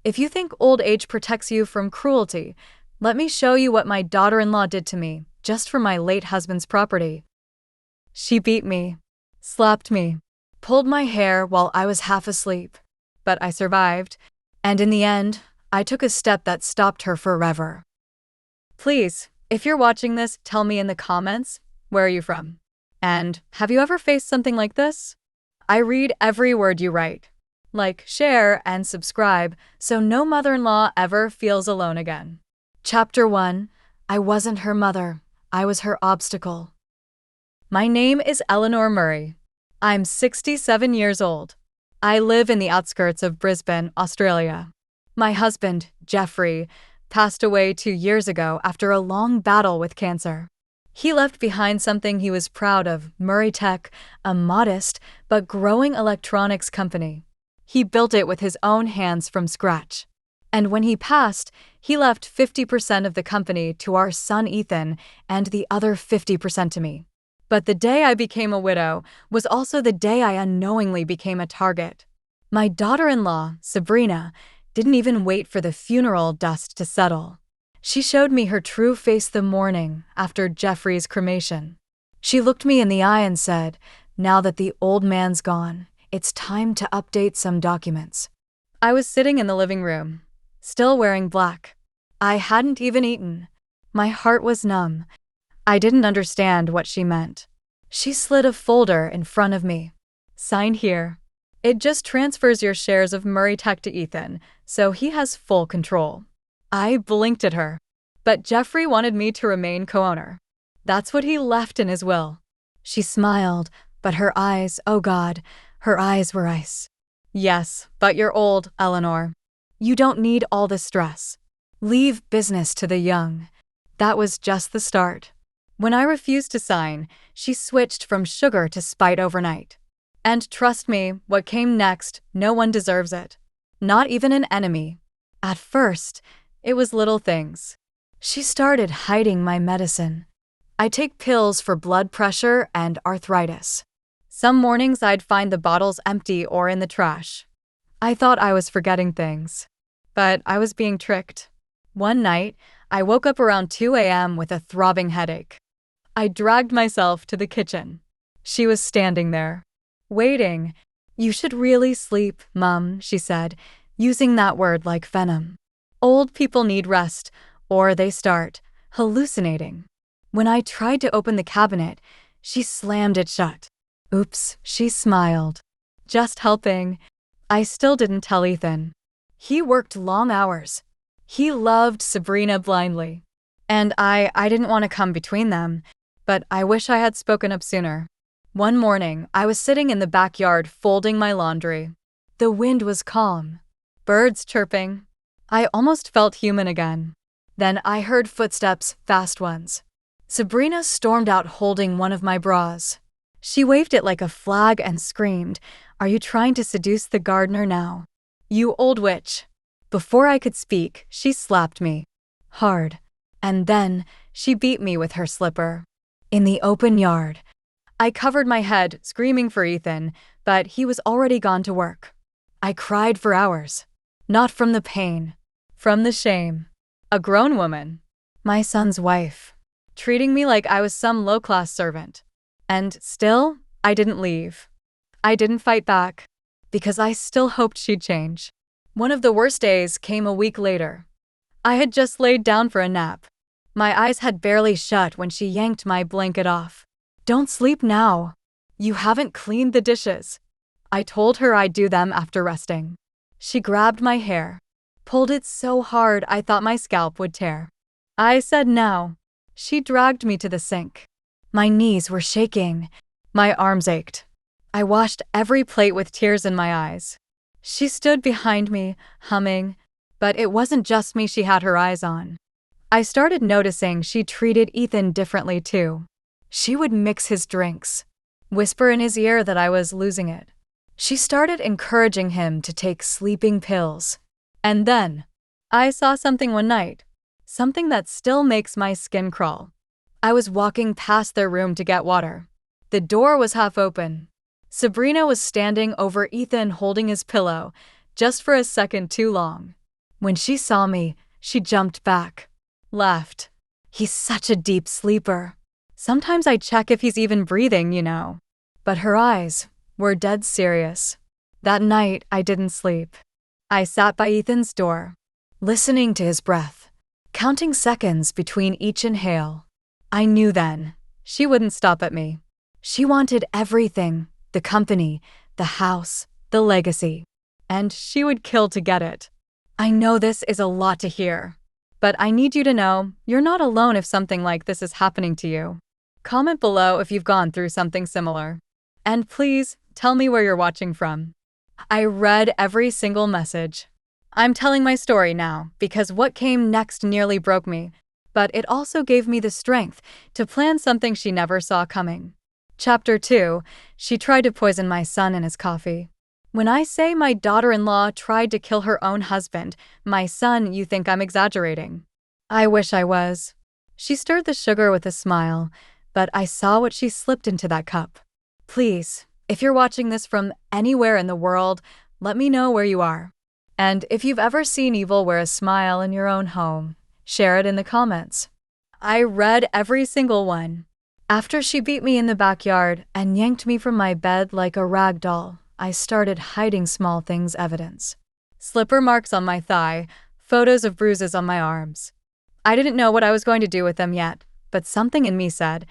If you think old age protects you from cruelty, let me show you what my daughter-in-law did to me, just for my late husband's property. She beat me, slapped me, pulled my hair while I was half asleep. But I survived, and in the end, I took a step that stopped her forever. Please, if you're watching this, tell me in the comments, where are you from? And have you ever faced something like this? I read every word you write. Like, share, and subscribe so no mother-in-law ever feels alone again. Chapter 1. I wasn't her mother. I was her obstacle. My name is Eleanor Murray. I'm 67 years old. I live in the outskirts of Brisbane, Australia. My husband, Geoffrey, passed away 2 years ago after a long battle with cancer. He left behind something he was proud of, MurrayTech, a modest but growing electronics company. He built it with his own hands from scratch. And when he passed, he left 50% of the company to our son Ethan and the other 50% to me. But the day I became a widow was also the day I unknowingly became a target. My daughter-in-law, Sabrina, didn't even wait for the funeral dust to settle. She showed me her true face the morning after Geoffrey's cremation. She looked me in the eye and said, "Now that the old man's gone, it's time to update some documents." I was sitting in the living room, still wearing black. I hadn't even eaten. My heart was numb. I didn't understand what she meant. She slid a folder in front of me. "Sign here. It just transfers your shares of MurrayTech to Ethan, so he has full control." I blinked at her. But Geoffrey wanted me to remain co-owner. That's what he left in his will. She smiled, but her eyes, oh God, her eyes were ice. "Yes, but you're old, Eleanor. You don't need all the stress. Leave business to the young." That was just the start. When I refused to sign, she switched from sugar to spite overnight. And trust me, what came next, no one deserves it. Not even an enemy. At first, it was little things. She started hiding my medicine. I take pills for blood pressure and arthritis. Some mornings I'd find the bottles empty or in the trash. I thought I was forgetting things. But I was being tricked. One night, I woke up around 2 a.m. with a throbbing headache. I dragged myself to the kitchen. She was standing there, waiting. "You should really sleep, Mum," she said, using that word like venom. "Old people need rest, or they start hallucinating." When I tried to open the cabinet, she slammed it shut. "Oops," she smiled. "Just helping." I still didn't tell Ethan. He worked long hours. He loved Sabrina blindly. And I didn't want to come between them, but I wish I had spoken up sooner. One morning, I was sitting in the backyard folding my laundry. The wind was calm. Birds chirping. I almost felt human again. Then I heard footsteps, fast ones. Sabrina stormed out holding one of my bras. She waved it like a flag and screamed, "Are you trying to seduce the gardener now? You old witch." Before I could speak, she slapped me. Hard. And then, she beat me with her slipper. In the open yard. I covered my head, screaming for Ethan, but he was already gone to work. I cried for hours. Not from the pain. From the shame. A grown woman. My son's wife. Treating me like I was some low-class servant. And still, I didn't leave. I didn't fight back. Because I still hoped she'd change. One of the worst days came a week later. I had just laid down for a nap. My eyes had barely shut when she yanked my blanket off. "Don't sleep now. You haven't cleaned the dishes." I told her I'd do them after resting. She grabbed my hair. Pulled it so hard I thought my scalp would tear. I said no. She dragged me to the sink. My knees were shaking. My arms ached. I washed every plate with tears in my eyes. She stood behind me, humming, but it wasn't just me she had her eyes on. I started noticing she treated Ethan differently too. She would mix his drinks, whisper in his ear that I was losing it. She started encouraging him to take sleeping pills. And then, I saw something one night, something that still makes my skin crawl. I was walking past their room to get water. The door was half open. Sabrina was standing over Ethan holding his pillow, just for a second too long. When she saw me, she jumped back, laughed. He's such a deep sleeper. Sometimes I check if he's even breathing, you know. But her eyes were dead serious. That night, I didn't sleep. I sat by Ethan's door, listening to his breath, counting seconds between each inhale. I knew then, she wouldn't stop at me. She wanted everything, the company, the house, the legacy. And she would kill to get it. I know this is a lot to hear, but I need you to know you're not alone if something like this is happening to you. Comment below if you've gone through something similar. And please, tell me where you're watching from. I read every single message. I'm telling my story now because what came next nearly broke me, but it also gave me the strength to plan something she never saw coming. Chapter 2, she tried to poison my son in his coffee. When I say my daughter-in-law tried to kill her own husband, my son, you think I'm exaggerating. I wish I was. She stirred the sugar with a smile, but I saw what she slipped into that cup. Please, if you're watching this from anywhere in the world, let me know where you are. And if you've ever seen evil wear a smile in your own home, share it in the comments. I read every single one. After she beat me in the backyard and yanked me from my bed like a rag doll, I started hiding small things evidence. Slipper marks on my thigh, photos of bruises on my arms. I didn't know what I was going to do with them yet, but something in me said,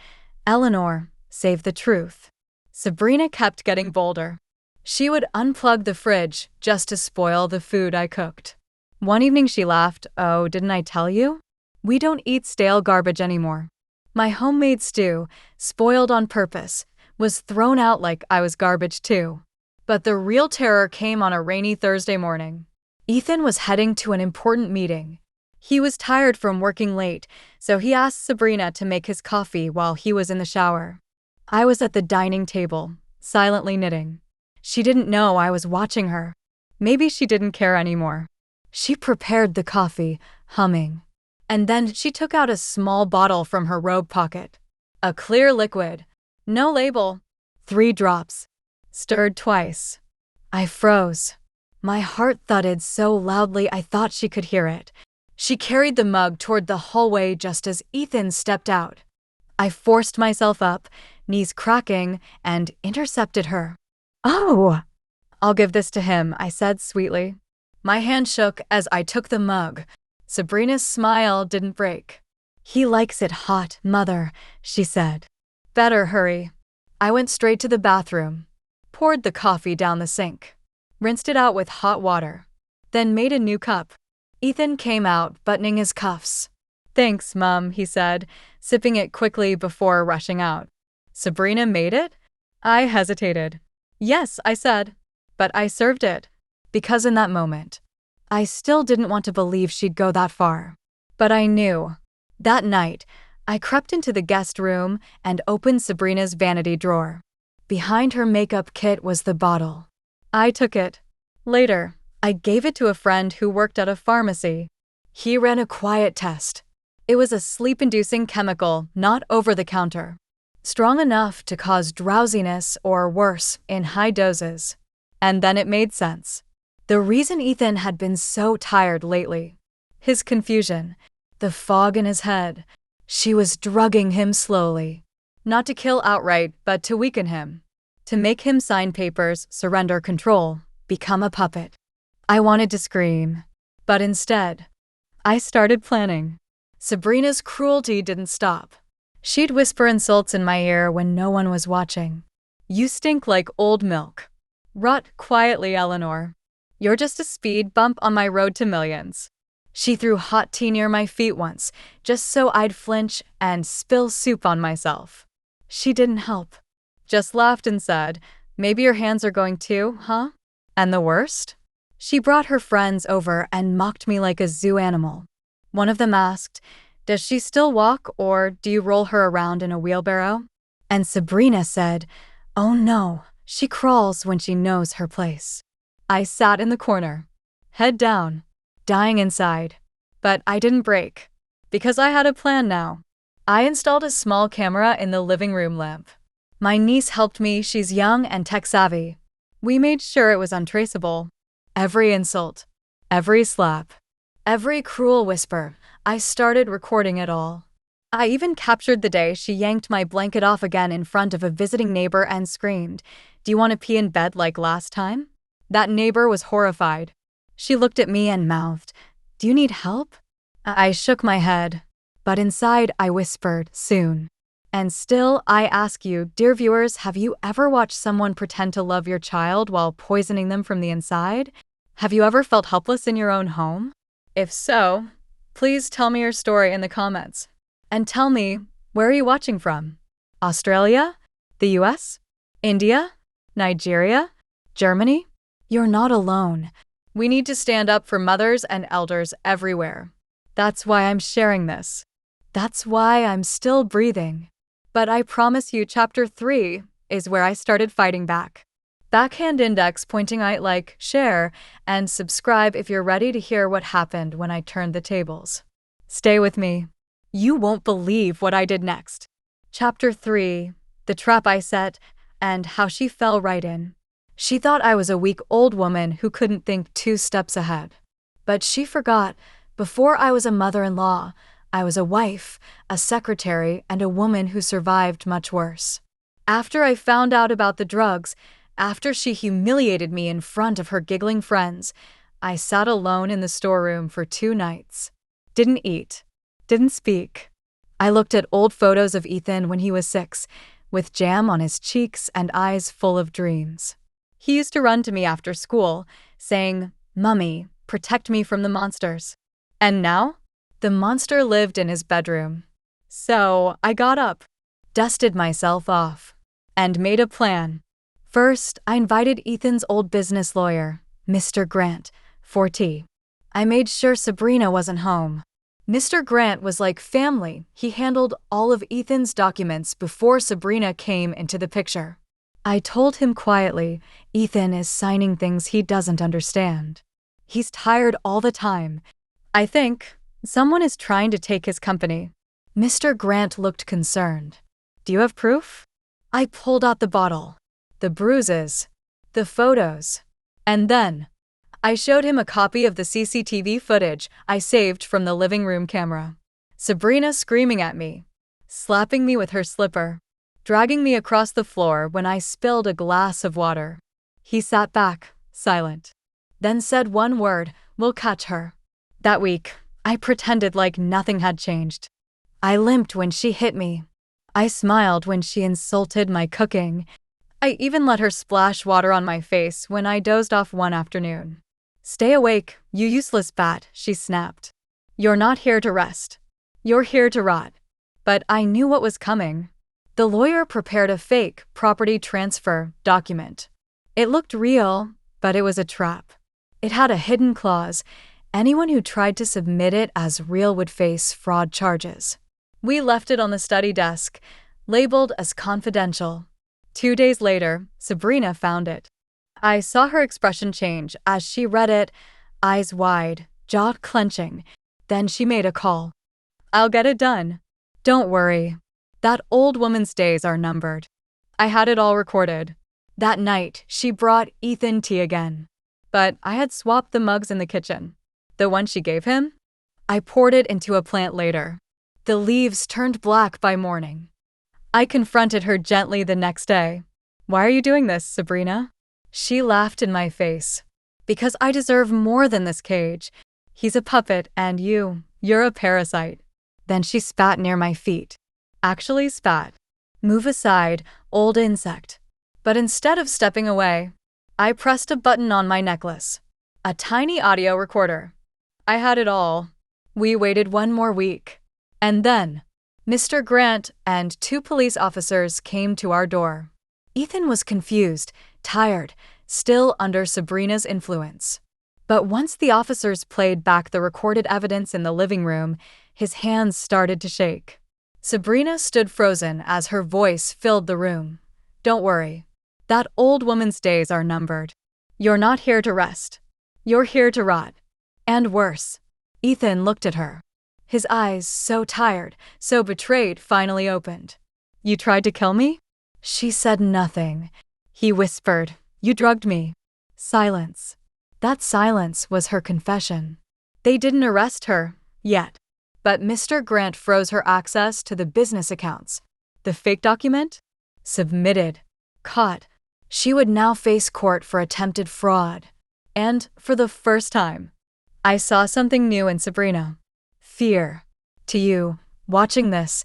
Eleanor, save the truth. Sabrina kept getting bolder. She would unplug the fridge just to spoil the food I cooked. One evening she laughed, "Oh, didn't I tell you? We don't eat stale garbage anymore." My homemade stew, spoiled on purpose, was thrown out like I was garbage too. But the real terror came on a rainy Thursday morning. Ethan was heading to an important meeting. He was tired from working late, so he asked Sabrina to make his coffee while he was in the shower. I was at the dining table, silently knitting. She didn't know I was watching her. Maybe she didn't care anymore. She prepared the coffee, humming. And then she took out a small bottle from her robe pocket. A clear liquid. No label. 3 drops. Stirred twice. I froze. My heart thudded so loudly I thought she could hear it. She carried the mug toward the hallway just as Ethan stepped out. I forced myself up, knees cracking, and intercepted her. "Oh!" "I'll give this to him," I said sweetly. My hand shook as I took the mug. Sabrina's smile didn't break. "He likes it hot, mother," she said. "Better hurry." I went straight to the bathroom, poured the coffee down the sink, rinsed it out with hot water, then made a new cup. Ethan came out, buttoning his cuffs. "Thanks, Mum," he said, sipping it quickly before rushing out. "Sabrina made it?" I hesitated. "Yes," I said, "but I served it." Because in that moment, I still didn't want to believe she'd go that far. But I knew. That night, I crept into the guest room and opened Sabrina's vanity drawer. Behind her makeup kit was the bottle. I took it. Later, I gave it to a friend who worked at a pharmacy. He ran a quiet test. It was a sleep-inducing chemical, not over-the-counter. Strong enough to cause drowsiness or worse in high doses. And then it made sense. The reason Ethan had been so tired lately. His confusion, the fog in his head. She was drugging him slowly. Not to kill outright, but to weaken him. To make him sign papers, surrender control, become a puppet. I wanted to scream. But instead, I started planning. Sabrina's cruelty didn't stop. She'd whisper insults in my ear when no one was watching. "You stink like old milk." "Rot quietly, Eleanor. You're just a speed bump on my road to millions." She threw hot tea near my feet once, just so I'd flinch and spill soup on myself. She didn't help. Just laughed and said, "Maybe your hands are going too, huh?" And the worst? She brought her friends over and mocked me like a zoo animal. One of them asked, "Does she still walk, or do you roll her around in a wheelbarrow?" And Sabrina said, "Oh no, she crawls when she knows her place." I sat in the corner, head down, dying inside. But I didn't break, because I had a plan now. I installed a small camera in the living room lamp. My niece helped me, she's young and tech-savvy. We made sure it was untraceable. Every insult, every slap, Every cruel whisper. I started recording it all. I even captured the day she yanked my blanket off again in front of a visiting neighbor and screamed, "Do you want to pee in bed like last time?" That neighbor was horrified. She looked at me and mouthed, "Do you need help?" I shook my head, but inside I whispered, "Soon." And still, I ask you, dear viewers, have you ever watched someone pretend to love your child while poisoning them from the inside? Have you ever felt helpless in your own home? If so, please tell me your story in the comments. And tell me, where are you watching from? Australia? The US? India? Nigeria? Germany? You're not alone. We need to stand up for mothers and elders everywhere. That's why I'm sharing this. That's why I'm still breathing. But I promise you, chapter 3 is where I started fighting back. Backhand index pointing out, like, share, and subscribe if you're ready to hear what happened when I turned the tables. Stay with me. You won't believe what I did next. Chapter 3, the trap I set, and how she fell right in. She thought I was a weak old woman who couldn't think 2 steps ahead. But she forgot, before I was a mother-in-law, I was a wife, a secretary, and a woman who survived much worse. After I found out about the drugs, after she humiliated me in front of her giggling friends, I sat alone in the storeroom for 2 nights. Didn't eat. Didn't speak. I looked at old photos of Ethan when he was 6, with jam on his cheeks and eyes full of dreams. He used to run to me after school, saying, "Mummy, protect me from the monsters." And now? The monster lived in his bedroom. So I got up, dusted myself off, and made a plan. First, I invited Ethan's old business lawyer, Mr. Grant, for tea. I made sure Sabrina wasn't home. Mr. Grant was like family. He handled all of Ethan's documents before Sabrina came into the picture. I told him quietly, Ethan is signing things he doesn't understand. He's tired all the time. I think someone is trying to take his company. Mr. Grant looked concerned. Do you have proof? I pulled out the bottle, the bruises, the photos, and then I showed him a copy of the CCTV footage I saved from the living room camera. Sabrina screaming at me, slapping me with her slipper, dragging me across the floor when I spilled a glass of water. He sat back, silent, then said one word, "We'll catch her." That week, I pretended like nothing had changed. I limped when she hit me. I smiled when she insulted my cooking. I even let her splash water on my face when I dozed off one afternoon. "Stay awake, you useless bat," she snapped. "You're not here to rest. You're here to rot." But I knew what was coming. The lawyer prepared a fake property transfer document. It looked real, but it was a trap. It had a hidden clause. Anyone who tried to submit it as real would face fraud charges. We left it on the study desk, labeled as confidential. 2 days later, Sabrina found it. I saw her expression change as she read it, eyes wide, jaw clenching. Then she made a call. "I'll get it done. Don't worry. That old woman's days are numbered." I had it all recorded. That night, she brought Ethan tea again. But I had swapped the mugs in the kitchen. The one she gave him? I poured it into a plant later. The leaves turned black by morning. I confronted her gently the next day. "Why are you doing this, Sabrina?" She laughed in my face. "Because I deserve more than this cage. He's a puppet and you're a parasite." Then she spat near my feet. Actually spat. "Move aside, old insect." But instead of stepping away, I pressed a button on my necklace. A tiny audio recorder. I had it all. We waited 1 more week. And then, Mr. Grant and 2 police officers came to our door. Ethan was confused, tired, still under Sabrina's influence. But once the officers played back the recorded evidence in the living room, his hands started to shake. Sabrina stood frozen as her voice filled the room. "Don't worry. That old woman's days are numbered. You're not here to rest. You're here to rot. And worse." Ethan looked at her. His eyes, so tired, so betrayed, finally opened. "You tried to kill me?" She said nothing. He whispered, "You drugged me." Silence. That silence was her confession. They didn't arrest her, yet. But Mr. Grant froze her access to the business accounts. The fake document? Submitted. Caught. She would now face court for attempted fraud. And, for the first time, I saw something new in Sabrina. Fear. To you, watching this,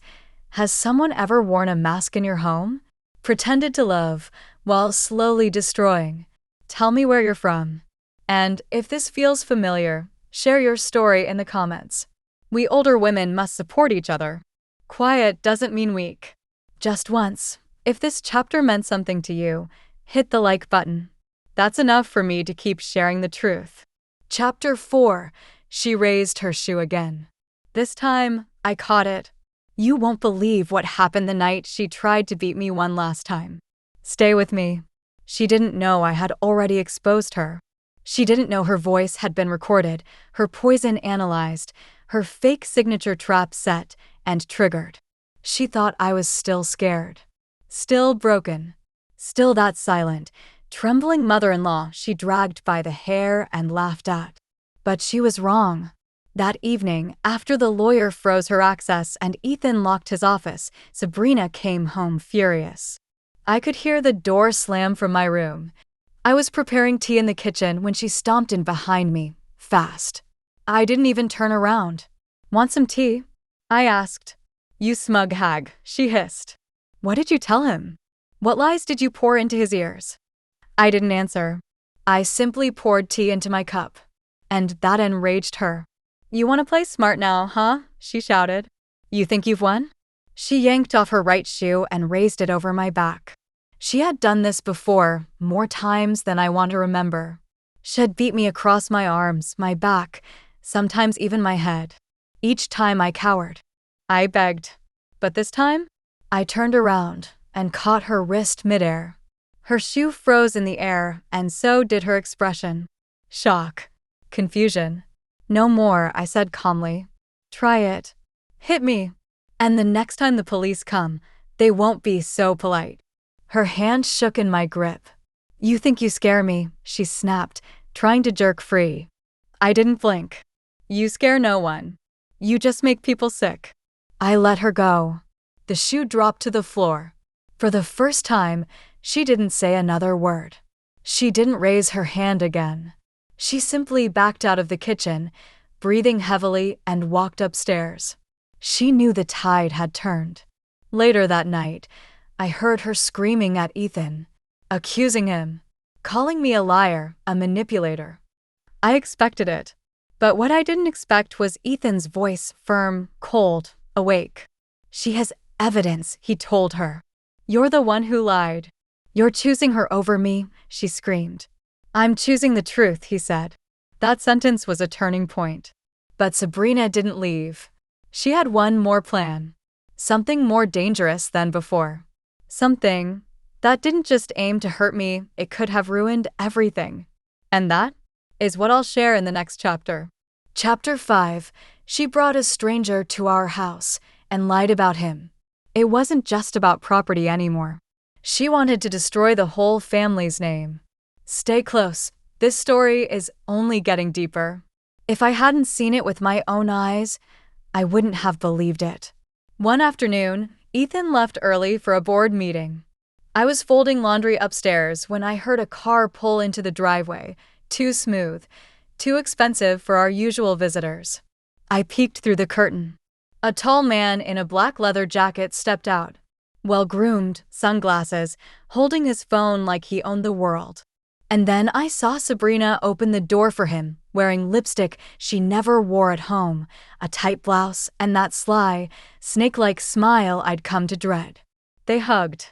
has someone ever worn a mask in your home? Pretended to love, while slowly destroying? Tell me where you're from. And, if this feels familiar, share your story in the comments. We older women must support each other. Quiet doesn't mean weak. Just once, if this chapter meant something to you, hit the like button. That's enough for me to keep sharing the truth. Chapter 4. She raised her shoe again. This time, I caught it. You won't believe what happened the night she tried to beat me one last time. Stay with me. She didn't know I had already exposed her. She didn't know her voice had been recorded, her poison analyzed, her fake signature trap set and triggered. She thought I was still scared. Still broken. Still that silent, trembling mother-in-law she dragged by the hair and laughed at. But she was wrong. That evening, after the lawyer froze her access and Ethan locked his office, Sabrina came home furious. I could hear the door slam from my room. I was preparing tea in the kitchen when she stomped in behind me, fast. I didn't even turn around. Want some tea? I asked. You smug hag, she hissed. What did you tell him? What lies did you pour into his ears? I didn't answer. I simply poured tea into my cup. And that enraged her. You want to play smart now, huh? She shouted. You think you've won? She yanked off her right shoe and raised it over my back. She had done this before, more times than I want to remember. She had beat me across my arms, my back, sometimes even my head. Each time I cowered. I begged. But this time, I turned around and caught her wrist midair. Her shoe froze in the air, and so did her expression. Shock. Confusion. No more, I said calmly. Try it. Hit me. And the next time the police come, they won't be so polite. Her hand shook in my grip. You think you scare me, she snapped, trying to jerk free. I didn't blink. You scare no one. You just make people sick. I let her go. The shoe dropped to the floor. For the first time, she didn't say another word. She didn't raise her hand again. She simply backed out of the kitchen, breathing heavily, and walked upstairs. She knew the tide had turned. Later that night, I heard her screaming at Ethan, accusing him, calling me a liar, a manipulator. I expected it. But what I didn't expect was Ethan's voice, firm, cold, awake. She has evidence, he told her. You're the one who lied. You're choosing her over me, she screamed. I'm choosing the truth, he said. That sentence was a turning point. But Sabrina didn't leave. She had one more plan. Something more dangerous than before. Something that didn't just aim to hurt me, it could have ruined everything. And that is what I'll share in the next chapter. Chapter 5. She brought a stranger to our house and lied about him. It wasn't just about property anymore. She wanted to destroy the whole family's name. Stay close. This story is only getting deeper. If I hadn't seen it with my own eyes, I wouldn't have believed it. One afternoon, Ethan left early for a board meeting. I was folding laundry upstairs when I heard a car pull into the driveway, too smooth, too expensive for our usual visitors. I peeked through the curtain. A tall man in a black leather jacket stepped out, well-groomed, sunglasses, holding his phone like he owned the world. And then I saw Sabrina open the door for him, wearing lipstick she never wore at home, a tight blouse, and that sly, snake-like smile I'd come to dread. They hugged.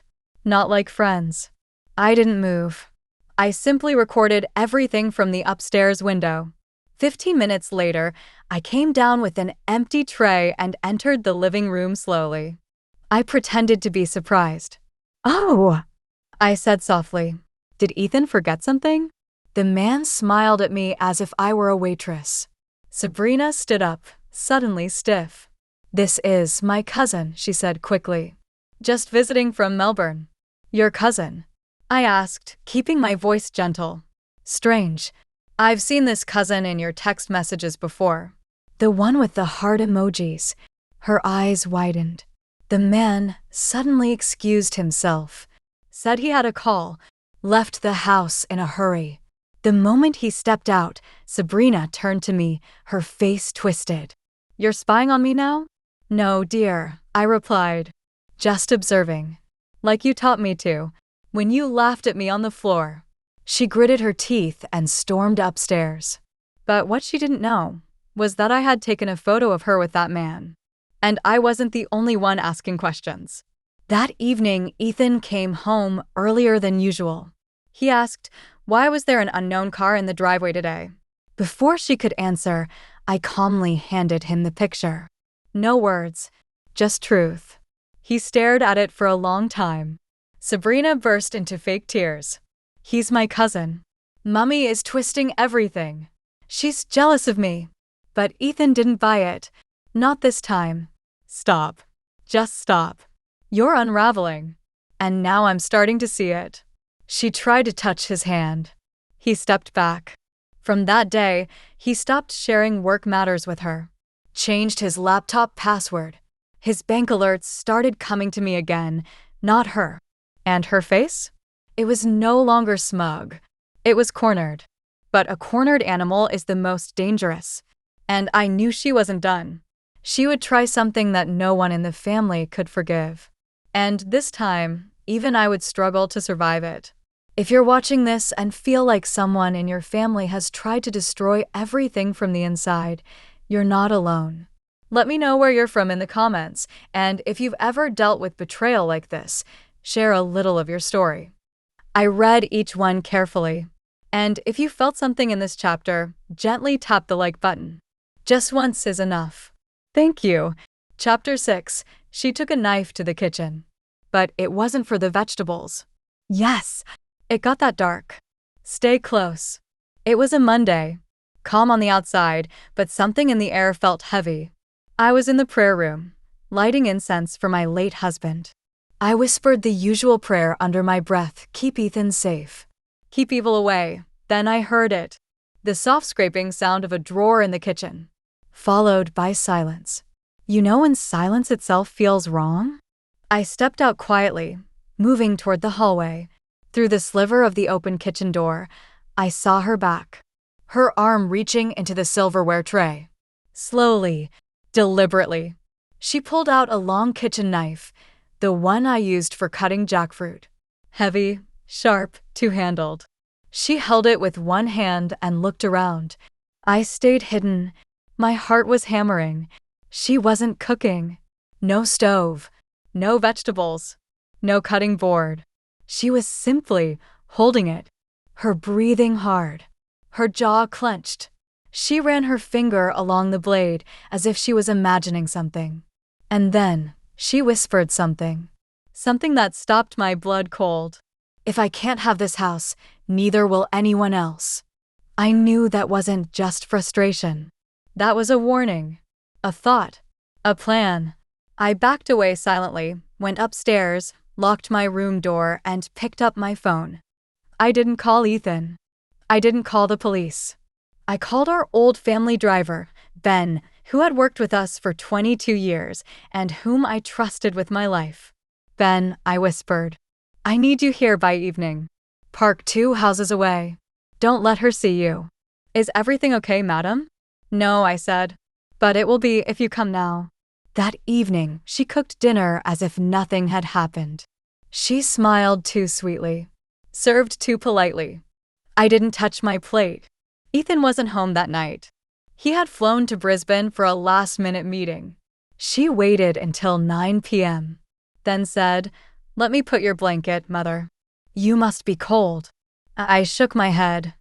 Not like friends. I didn't move. I simply recorded everything from the upstairs window. 15 minutes later, I came down with an empty tray and entered the living room slowly. I pretended to be surprised. Oh, I said softly. Did Ethan forget something? The man smiled at me as if I were a waitress. Sabrina stood up, suddenly stiff. This is my cousin, she said quickly. Just visiting from Melbourne. Your cousin? I asked, keeping my voice gentle. Strange. I've seen this cousin in your text messages before. The one with the heart emojis. Her eyes widened. The man suddenly excused himself, said he had a call, left the house in a hurry. The moment he stepped out, Sabrina turned to me, her face twisted. You're spying on me now? No, dear, I replied. Just observing. Like you taught me to, when you laughed at me on the floor. She gritted her teeth and stormed upstairs. But what she didn't know was that I had taken a photo of her with that man. And I wasn't the only one asking questions. That evening, Ethan came home earlier than usual. He asked, why was there an unknown car in the driveway today? Before she could answer, I calmly handed him the picture. No words, just truth. He stared at it for a long time. Sabrina burst into fake tears. He's my cousin. Mummy is twisting everything. She's jealous of me. But Ethan didn't buy it. Not this time. Stop. Just stop. You're unraveling. And now I'm starting to see it. She tried to touch his hand. He stepped back. From that day, he stopped sharing work matters with her. Changed his laptop password. His bank alerts started coming to me again, not her. And her face? It was no longer smug. It was cornered. But a cornered animal is the most dangerous. And I knew she wasn't done. She would try something that no one in the family could forgive. And this time, even I would struggle to survive it. If you're watching this and feel like someone in your family has tried to destroy everything from the inside, you're not alone. Let me know where you're from in the comments, and if you've ever dealt with betrayal like this, share a little of your story. I read each one carefully, and if you felt something in this chapter, gently tap the like button. Just once is enough. Thank you. Chapter 6. She took a knife to the kitchen. But it wasn't for the vegetables. Yes, it got that dark. Stay close. It was a Monday. Calm on the outside, but something in the air felt heavy. I was in the prayer room, lighting incense for my late husband. I whispered the usual prayer under my breath, keep Ethan safe. Keep evil away. Then I heard it. The soft scraping sound of a drawer in the kitchen. Followed by silence. You know when silence itself feels wrong? I stepped out quietly, moving toward the hallway. Through the sliver of the open kitchen door, I saw her back, her arm reaching into the silverware tray. Slowly, deliberately, she pulled out a long kitchen knife, the one I used for cutting jackfruit. Heavy, sharp, two-handled. She held it with one hand and looked around. I stayed hidden. My heart was hammering. She wasn't cooking. No stove. No vegetables. No cutting board. She was simply holding it, her breathing hard, her jaw clenched. She ran her finger along the blade as if she was imagining something. And then she whispered something. Something that stopped my blood cold. If I can't have this house, neither will anyone else. I knew that wasn't just frustration. That was a warning, a thought, a plan. I backed away silently, went upstairs, locked my room door, and picked up my phone. I didn't call Ethan. I didn't call the police. I called our old family driver, Ben, who had worked with us for 22 years and whom I trusted with my life. Ben, I whispered, I need you here by evening. Park 2 houses away. Don't let her see you. Is everything okay, madam? No, I said. But it will be if you come now. That evening, she cooked dinner as if nothing had happened. She smiled too sweetly, served too politely. I didn't touch my plate. Ethan wasn't home that night. He had flown to Brisbane for a last-minute meeting. She waited until 9 p.m., then said, Let me put your blanket, Mother. You must be cold. I shook my head.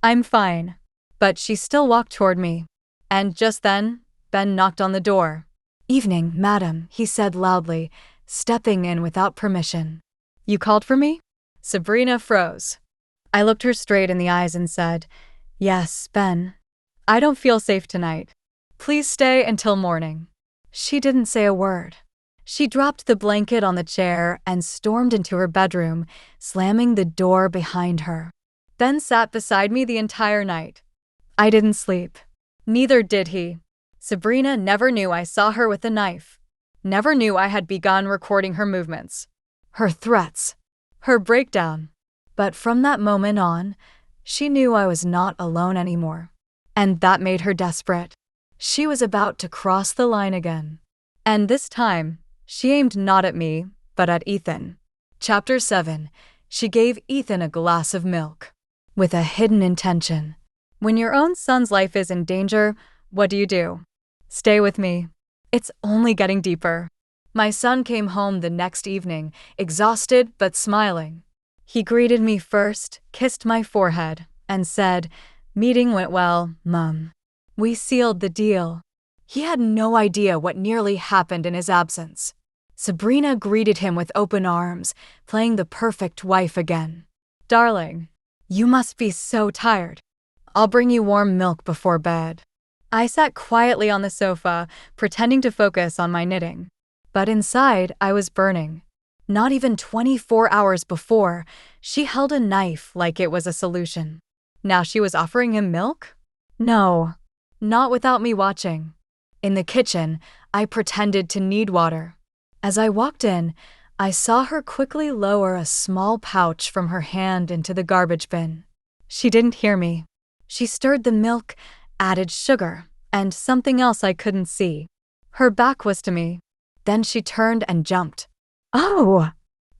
I'm fine. But she still walked toward me. And just then, Ben knocked on the door. Evening, madam, he said loudly, stepping in without permission. You called for me? Sabrina froze. I looked her straight in the eyes and said, Yes, Ben. I don't feel safe tonight. Please stay until morning. She didn't say a word. She dropped the blanket on the chair and stormed into her bedroom, slamming the door behind her. then sat beside me the entire night. I didn't sleep. Neither did he. Sabrina never knew I saw her with a knife. Never knew I had begun recording her movements, her threats, her breakdown. But from that moment on, she knew I was not alone anymore. And that made her desperate. She was about to cross the line again. And this time, she aimed not at me, but at Ethan. Chapter 7. She gave Ethan a glass of milk. With a hidden intention. When your own son's life is in danger, what do? Stay with me. It's only getting deeper. My son came home the next evening, exhausted but smiling. He greeted me first, kissed my forehead, and said, "Meeting went well, Mum. We sealed the deal." He had no idea what nearly happened in his absence. Sabrina greeted him with open arms, playing the perfect wife again. "Darling, you must be so tired. I'll bring you warm milk before bed." I sat quietly on the sofa, pretending to focus on my knitting. But inside, I was burning. Not even 24 hours before, she held a knife like it was a solution. Now she was offering him milk? No, not without me watching. In the kitchen, I pretended to need water. As I walked in, I saw her quickly lower a small pouch from her hand into the garbage bin. She didn't hear me. She stirred the milk, added sugar, and something else I couldn't see. Her back was to me. Then she turned and jumped. "Oh,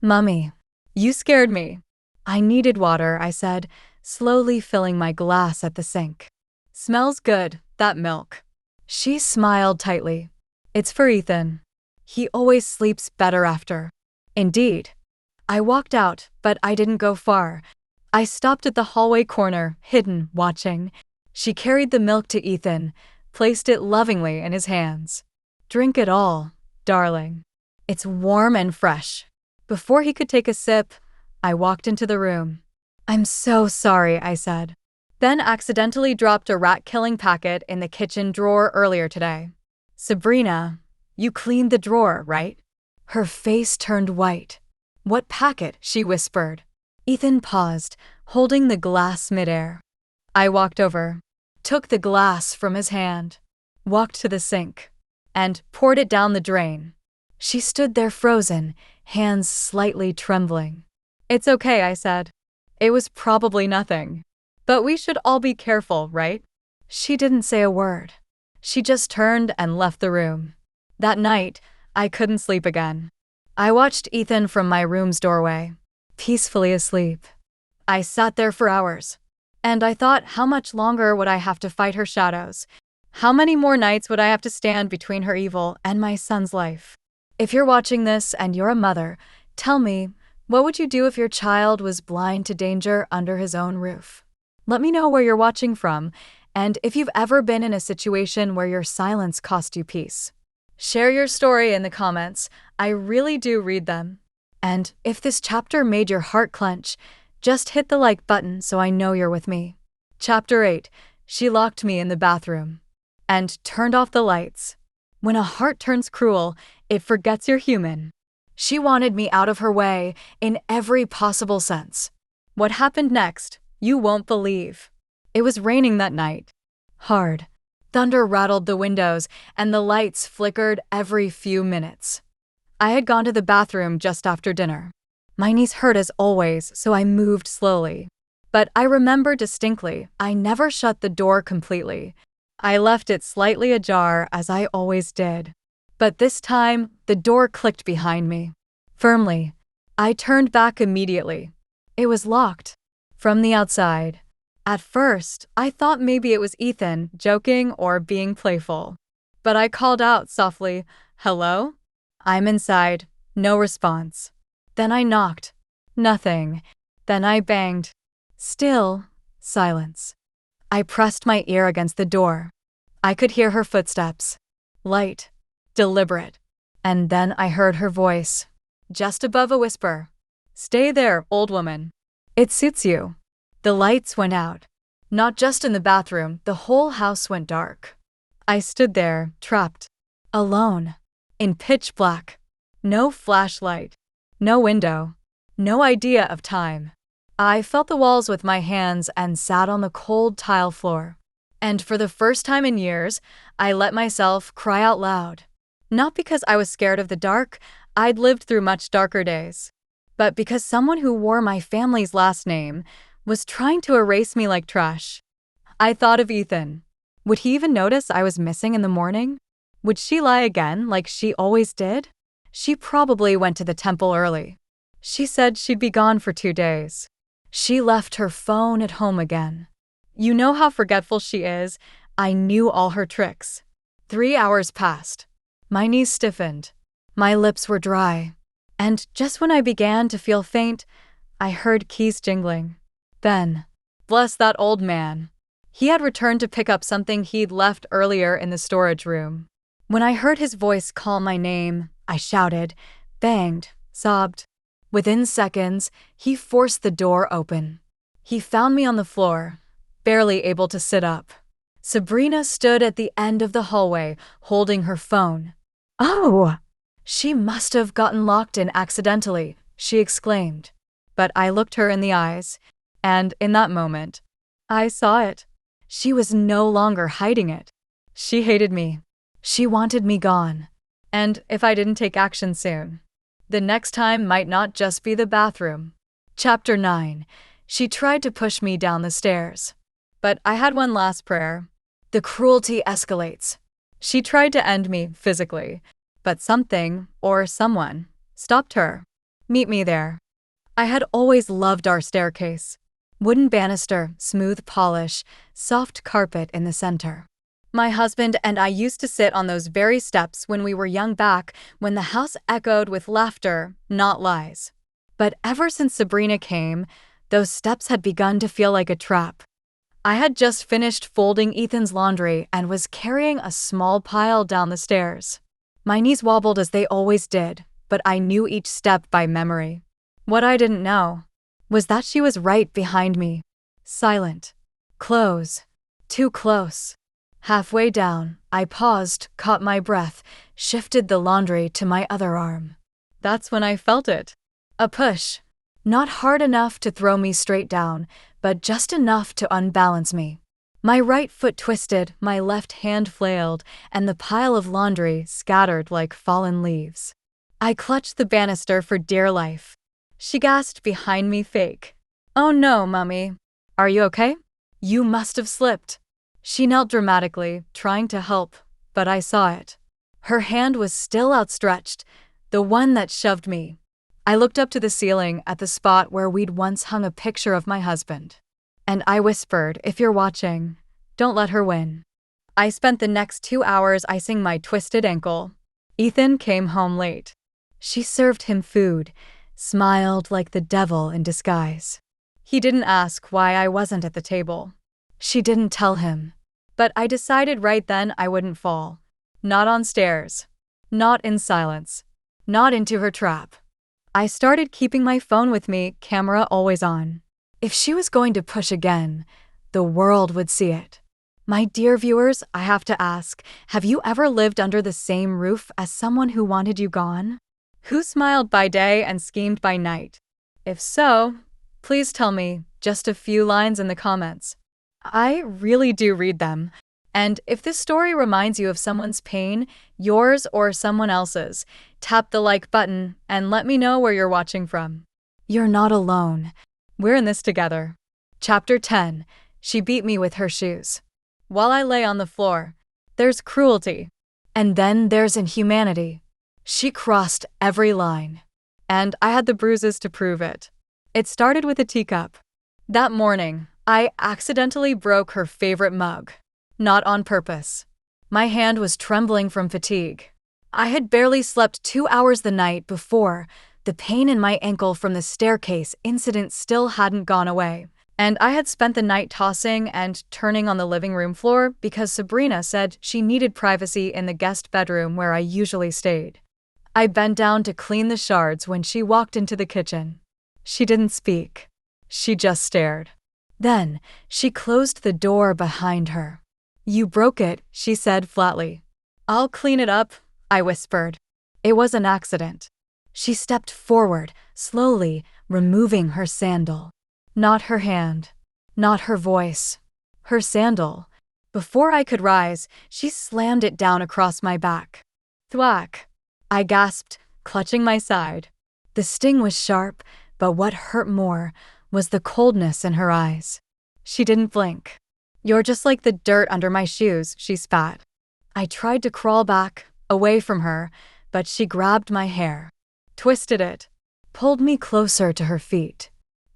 Mummy, you scared me." "I needed water," I said, slowly filling my glass at the sink. "Smells good, that milk." She smiled tightly. "It's for Ethan. He always sleeps better after." Indeed. I walked out, but I didn't go far. I stopped at the hallway corner, hidden, watching. She carried the milk to Ethan, placed it lovingly in his hands. "Drink it all, darling. It's warm and fresh." Before he could take a sip, I walked into the room. "I'm so sorry," I said. Then accidentally dropped a rat-killing packet in the kitchen drawer earlier today. "Sabrina, you cleaned the drawer, right?" Her face turned white. "What packet?" she whispered. Ethan paused, holding the glass midair. I walked over, took the glass from his hand, walked to the sink, and poured it down the drain. She stood there frozen, hands slightly trembling. "It's okay," I said. "It was probably nothing. But we should all be careful, right?" She didn't say a word. She just turned and left the room. That night, I couldn't sleep again. I watched Ethan from my room's doorway, peacefully asleep. I sat there for hours. And I thought, how much longer would I have to fight her shadows? How many more nights would I have to stand between her evil and my son's life? If you're watching this and you're a mother, tell me, what would you do if your child was blind to danger under his own roof? Let me know where you're watching from, and if you've ever been in a situation where your silence cost you peace. Share your story in the comments. I really do read them. And if this chapter made your heart clench, just hit the like button so I know you're with me. Chapter 8. She locked me in the bathroom and turned off the lights. When a heart turns cruel, it forgets you're human. She wanted me out of her way in every possible sense. What happened next, you won't believe. It was raining that night. Hard. Thunder rattled the windows, and the lights flickered every few minutes. I had gone to the bathroom just after dinner. My knees hurt as always, so I moved slowly. But I remember distinctly, I never shut the door completely. I left it slightly ajar, as I always did. But this time, the door clicked behind me. Firmly. I turned back immediately. It was locked. From the outside. At first, I thought maybe it was Ethan, joking or being playful. But I called out softly, "Hello?" "I'm inside." No response. Then I knocked. Nothing. Then I banged. Still, silence. I pressed my ear against the door. I could hear her footsteps. Light. Deliberate. And then I heard her voice. Just above a whisper. "Stay there, old woman. It suits you." The lights went out. Not just in the bathroom, the whole house went dark. I stood there, trapped. Alone. In pitch black. No flashlight. No window. No idea of time. I felt the walls with my hands and sat on the cold tile floor. And for the first time in years, I let myself cry out loud. Not because I was scared of the dark, I'd lived through much darker days, but because someone who wore my family's last name was trying to erase me like trash. I thought of Ethan. Would he even notice I was missing in the morning? Would she lie again like she always did? She probably went to the temple early. She said she'd be gone for 2 days. She left her phone at home again. You know how forgetful she is. I knew all her tricks. 3 hours passed. My knees stiffened. My lips were dry. And just when I began to feel faint, I heard keys jingling. Then, bless that old man. He had returned to pick up something he'd left earlier in the storage room. When I heard his voice call my name, I shouted, banged, sobbed. Within seconds, he forced the door open. He found me on the floor, barely able to sit up. Sabrina stood at the end of the hallway, holding her phone. "Oh!" "She must have gotten locked in accidentally," she exclaimed. But I looked her in the eyes, and in that moment, I saw it. She was no longer hiding it. She hated me. She wanted me gone. And if I didn't take action soon, the next time might not just be the bathroom. Chapter 9. She tried to push me down the stairs. But I had one last prayer. The cruelty escalates. She tried to end me physically, but something, or someone, stopped her. Meet me there. I had always loved our staircase. Wooden banister, smooth polish, soft carpet in the center. My husband and I used to sit on those very steps when we were young back when the house echoed with laughter, not lies. But ever since Sabrina came, those steps had begun to feel like a trap. I had just finished folding Ethan's laundry and was carrying a small pile down the stairs. My knees wobbled as they always did, but I knew each step by memory. What I didn't know was that she was right behind me, silent, close, too close. Halfway down, I paused, caught my breath, shifted the laundry to my other arm. That's when I felt it. A push. Not hard enough to throw me straight down, but just enough to unbalance me. My right foot twisted, my left hand flailed, and the pile of laundry scattered like fallen leaves. I clutched the banister for dear life. She gasped behind me, fake. "Oh no, Mummy. Are you okay? You must have slipped." She knelt dramatically, trying to help, but I saw it. Her hand was still outstretched, the one that shoved me. I looked up to the ceiling at the spot where we'd once hung a picture of my husband. And I whispered, "If you're watching, don't let her win." I spent the next 2 hours icing my twisted ankle. Ethan came home late. She served him food, smiled like the devil in disguise. He didn't ask why I wasn't at the table. She didn't tell him. But I decided right then I wouldn't fall. Not on stairs. Not in silence. Not into her trap. I started keeping my phone with me, camera always on. If she was going to push again, the world would see it. My dear viewers, I have to ask, have you ever lived under the same roof as someone who wanted you gone? Who smiled by day and schemed by night? If so, please tell me, just a few lines in the comments. I really do read them. And if this story reminds you of someone's pain, yours or someone else's, tap the like button and let me know where you're watching from. You're not alone. We're in this together. Chapter 10. She beat me with her shoes. While I lay on the floor, there's cruelty. And then there's inhumanity. She crossed every line. And I had the bruises to prove it. It started with a teacup. That morning, I accidentally broke her favorite mug. Not on purpose. My hand was trembling from fatigue. I had barely slept 2 hours the night before. The pain in my ankle from the staircase incident still hadn't gone away. And I had spent the night tossing and turning on the living room floor because Sabrina said she needed privacy in the guest bedroom where I usually stayed. I bent down to clean the shards when she walked into the kitchen. She didn't speak. She just stared. Then, she closed the door behind her. "You broke it," she said flatly. "I'll clean it up," I whispered. It was an accident. She stepped forward, slowly, removing her sandal. Not her hand. Not her voice. Her sandal. Before I could rise, she slammed it down across my back. Thwack! I gasped, clutching my side. The sting was sharp, but what hurt more was the coldness in her eyes. She didn't blink. "You're just like the dirt under my shoes," she spat. I tried to crawl back, away from her, but she grabbed my hair, twisted it, pulled me closer to her feet.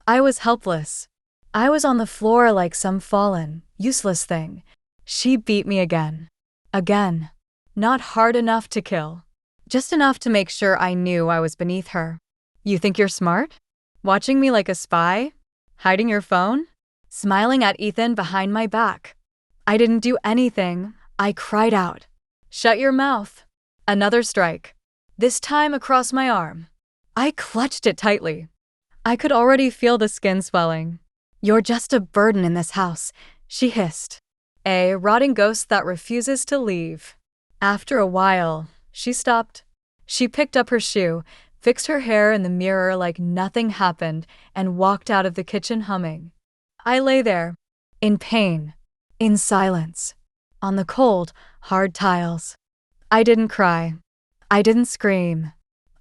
I was helpless. I was on the floor like some fallen, useless thing. She beat me again. Again. Not hard enough to kill. Just enough to make sure I knew I was beneath her. "You think you're smart? Watching me like a spy? Hiding your phone?" Smiling at Ethan behind my back. I didn't do anything. I cried out. "Shut your mouth." Another strike. This time across my arm. I clutched it tightly. I could already feel the skin swelling. "You're just a burden in this house," she hissed. "A rotting ghost that refuses to leave." After a while, she stopped. She picked up her shoe, fixed her hair in the mirror like nothing happened, and walked out of the kitchen humming. I lay there, in pain, in silence, on the cold, hard tiles. I didn't cry. I didn't scream.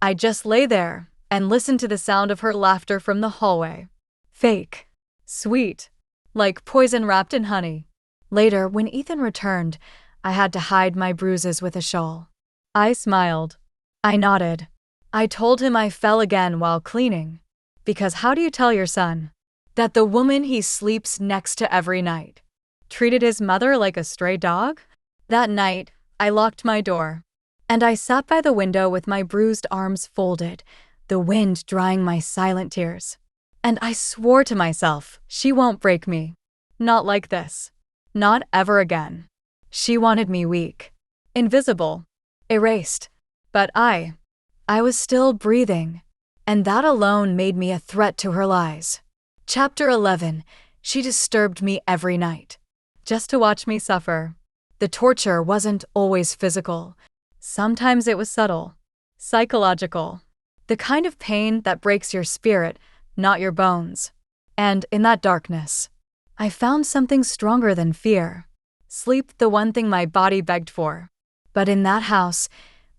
I just lay there and listened to the sound of her laughter from the hallway. Fake. Sweet. Like poison wrapped in honey. Later, when Ethan returned, I had to hide my bruises with a shawl. I smiled. I nodded. I told him I fell again while cleaning. Because how do you tell your son that the woman he sleeps next to every night treated his mother like a stray dog? That night, I locked my door. And I sat by the window with my bruised arms folded, the wind drying my silent tears. And I swore to myself, she won't break me. Not like this. Not ever again. She wanted me weak, invisible, erased. But I was still breathing. And that alone made me a threat to her lies. Chapter 11. She disturbed me every night. Just to watch me suffer. The torture wasn't always physical. Sometimes it was subtle, psychological. The kind of pain that breaks your spirit, not your bones. And in that darkness, I found something stronger than fear. Sleep, the one thing my body begged for. But in that house,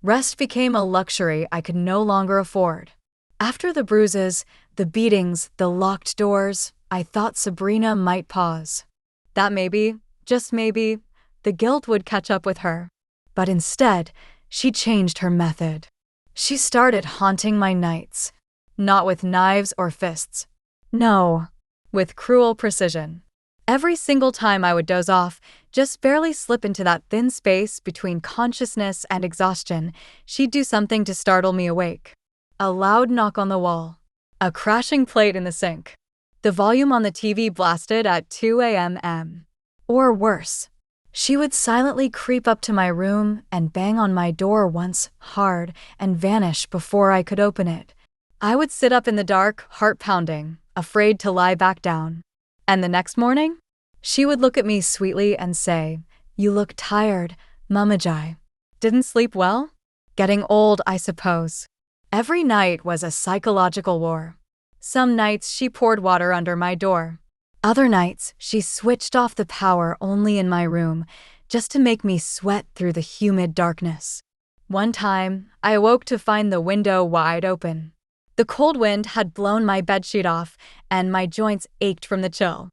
rest became a luxury I could no longer afford. After the bruises, the beatings, the locked doors, I thought Sabrina might pause. That maybe, just maybe, the guilt would catch up with her. But instead, she changed her method. She started haunting my nights. Not with knives or fists. No, with cruel precision. Every single time I would doze off, just barely slip into that thin space between consciousness and exhaustion, she'd do something to startle me awake. A loud knock on the wall. A crashing plate in the sink. The volume on the TV blasted at 2 a.m. Or worse. She would silently creep up to my room and bang on my door once, hard, and vanish before I could open it. I would sit up in the dark, heart pounding, afraid to lie back down. And the next morning, she would look at me sweetly and say, "You look tired, Mumajai. Didn't sleep well? Getting old, I suppose." Every night was a psychological war. Some nights she poured water under my door. Other nights, she switched off the power only in my room, just to make me sweat through the humid darkness. One time, I awoke to find the window wide open. The cold wind had blown my bedsheet off, and my joints ached from the chill.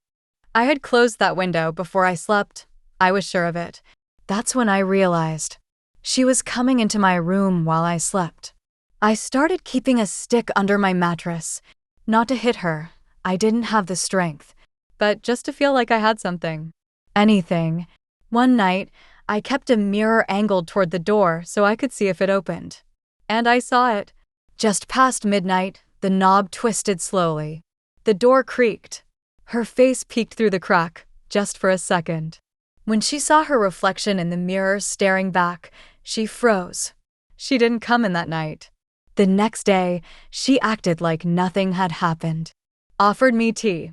I had closed that window before I slept. I was sure of it. That's when I realized. She was coming into my room while I slept. I started keeping a stick under my mattress. Not to hit her. I didn't have the strength. But just to feel like I had something. Anything. One night, I kept a mirror angled toward the door so I could see if it opened. And I saw it. Just past midnight, the knob twisted slowly. The door creaked. Her face peeked through the crack, just for a second. When she saw her reflection in the mirror staring back, she froze. She didn't come in that night. The next day, she acted like nothing had happened. Offered me tea.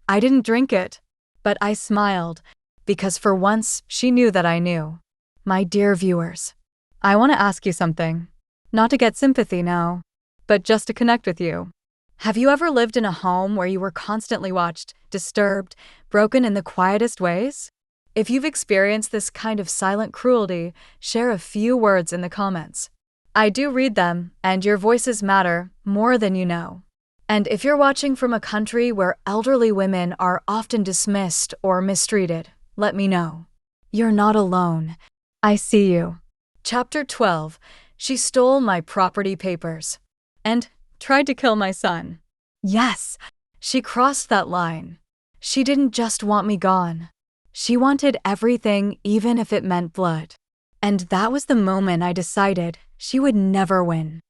I didn't drink it, but I smiled, because for once she knew that I knew. My dear viewers, I want to ask you something. Not to get sympathy, no, but just to connect with you. Have you ever lived in a home where you were constantly watched, disturbed, broken in the quietest ways? If you've experienced this kind of silent cruelty, share a few words in the comments. I do read them, and your voices matter more than you know. And if you're watching from a country where elderly women are often dismissed or mistreated, let me know. You're not alone. I see you. Chapter 12. She stole my property papers and tried to kill my son. Yes, she crossed that line. She didn't just want me gone. She wanted everything, even if it meant blood. And that was the moment I decided she would never win.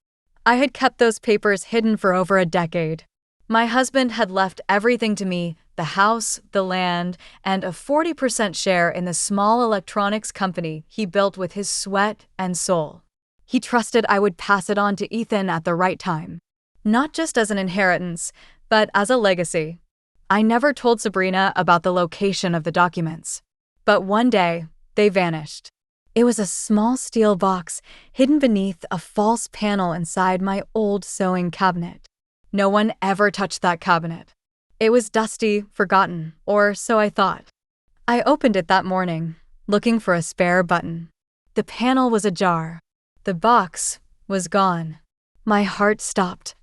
I had kept those papers hidden for over a decade. My husband had left everything to me, the house, the land, and a 40% share in the small electronics company he built with his sweat and soul. He trusted I would pass it on to Ethan at the right time. Not just as an inheritance, but as a legacy. I never told Sabrina about the location of the documents. But one day, they vanished. It was a small steel box hidden beneath a false panel inside my old sewing cabinet. No one ever touched that cabinet. It was dusty, forgotten, or so I thought. I opened it that morning, looking for a spare button. The panel was ajar. The box was gone. My heart stopped.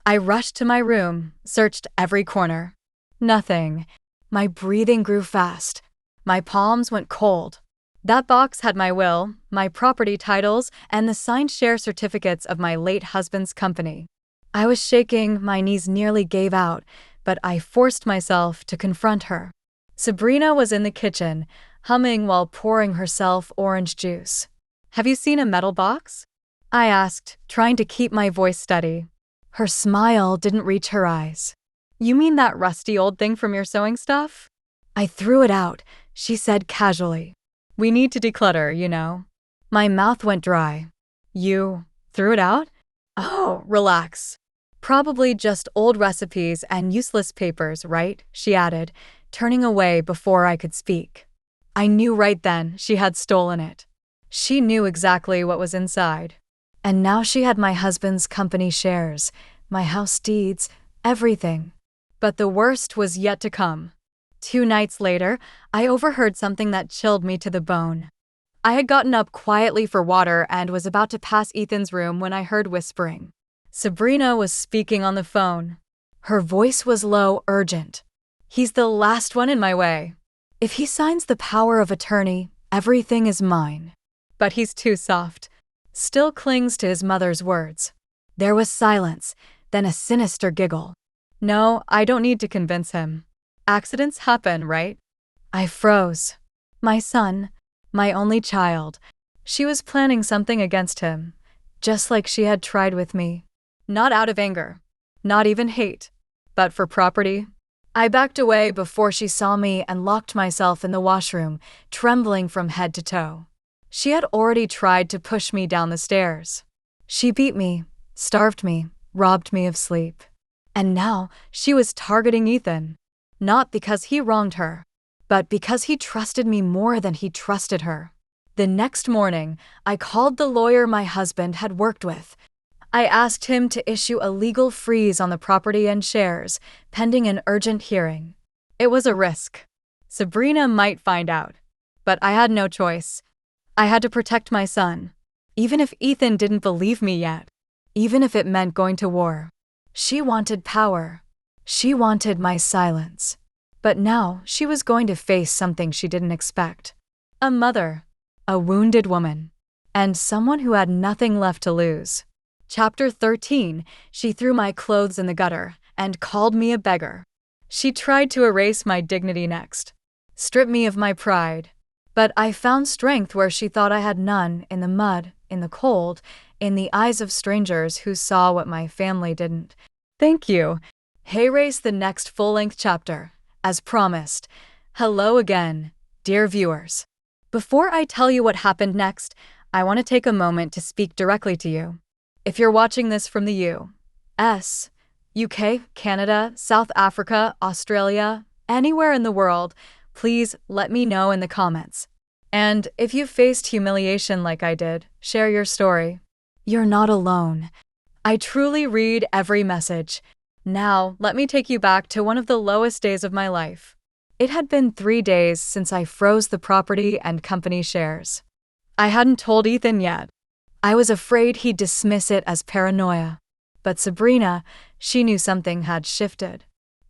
I rushed to my room, searched every corner. Nothing. My breathing grew fast. My palms went cold. That box had my will, my property titles, and the signed share certificates of my late husband's company. I was shaking, my knees nearly gave out, but I forced myself to confront her. Sabrina was in the kitchen, humming while pouring herself orange juice. "Have you seen a metal box?" I asked, trying to keep my voice steady. Her smile didn't reach her eyes. "You mean that rusty old thing from your sewing stuff?" I threw it out, she said casually. "We need to declutter, you know." My mouth went dry. "You threw it out?" "Oh, relax. Probably just old recipes and useless papers, right?" she added, turning away before I could speak. I knew right then she had stolen it. She knew exactly what was inside. And now she had my husband's company shares, my house deeds, everything. But the worst was yet to come. 2 nights later, I overheard something that chilled me to the bone. I had gotten up quietly for water and was about to pass Ethan's room when I heard whispering. Sabrina was speaking on the phone. Her voice was low, urgent. "He's the last one in my way. If he signs the power of attorney, everything is mine." But he's too soft. Still clings to his mother's words. There was silence, then a sinister giggle. "No, I don't need to convince him. Accidents happen, right?" I froze. My son, my only child. She was planning something against him, just like she had tried with me. Not out of anger, not even hate, but for property. I backed away before she saw me and locked myself in the washroom, trembling from head to toe. She had already tried to push me down the stairs. She beat me, starved me, robbed me of sleep. And now she was targeting Ethan. Not because he wronged her, but because he trusted me more than he trusted her. The next morning, I called the lawyer my husband had worked with. I asked him to issue a legal freeze on the property and shares, pending an urgent hearing. It was a risk. Sabrina might find out. But I had no choice. I had to protect my son, even if Ethan didn't believe me yet, even if it meant going to war. She wanted power. She wanted my silence. But now she was going to face something she didn't expect. A mother, a wounded woman, and someone who had nothing left to lose. Chapter 13. She threw my clothes in the gutter and called me a beggar. She tried to erase my dignity next, strip me of my pride. But I found strength where she thought I had none, in the mud, in the cold, in the eyes of strangers who saw what my family didn't. Thank you. Hey, race the next full-length chapter, as promised. Hello again, dear viewers. Before I tell you what happened next, I want to take a moment to speak directly to you. If you're watching this from the U.S., UK, Canada, South Africa, Australia, anywhere in the world, please let me know in the comments. And if you've faced humiliation like I did, share your story. You're not alone. I truly read every message. Now, let me take you back to one of the lowest days of my life. It had been 3 days since I froze the property and company shares. I hadn't told Ethan yet. I was afraid he'd dismiss it as paranoia. But Sabrina, she knew something had shifted.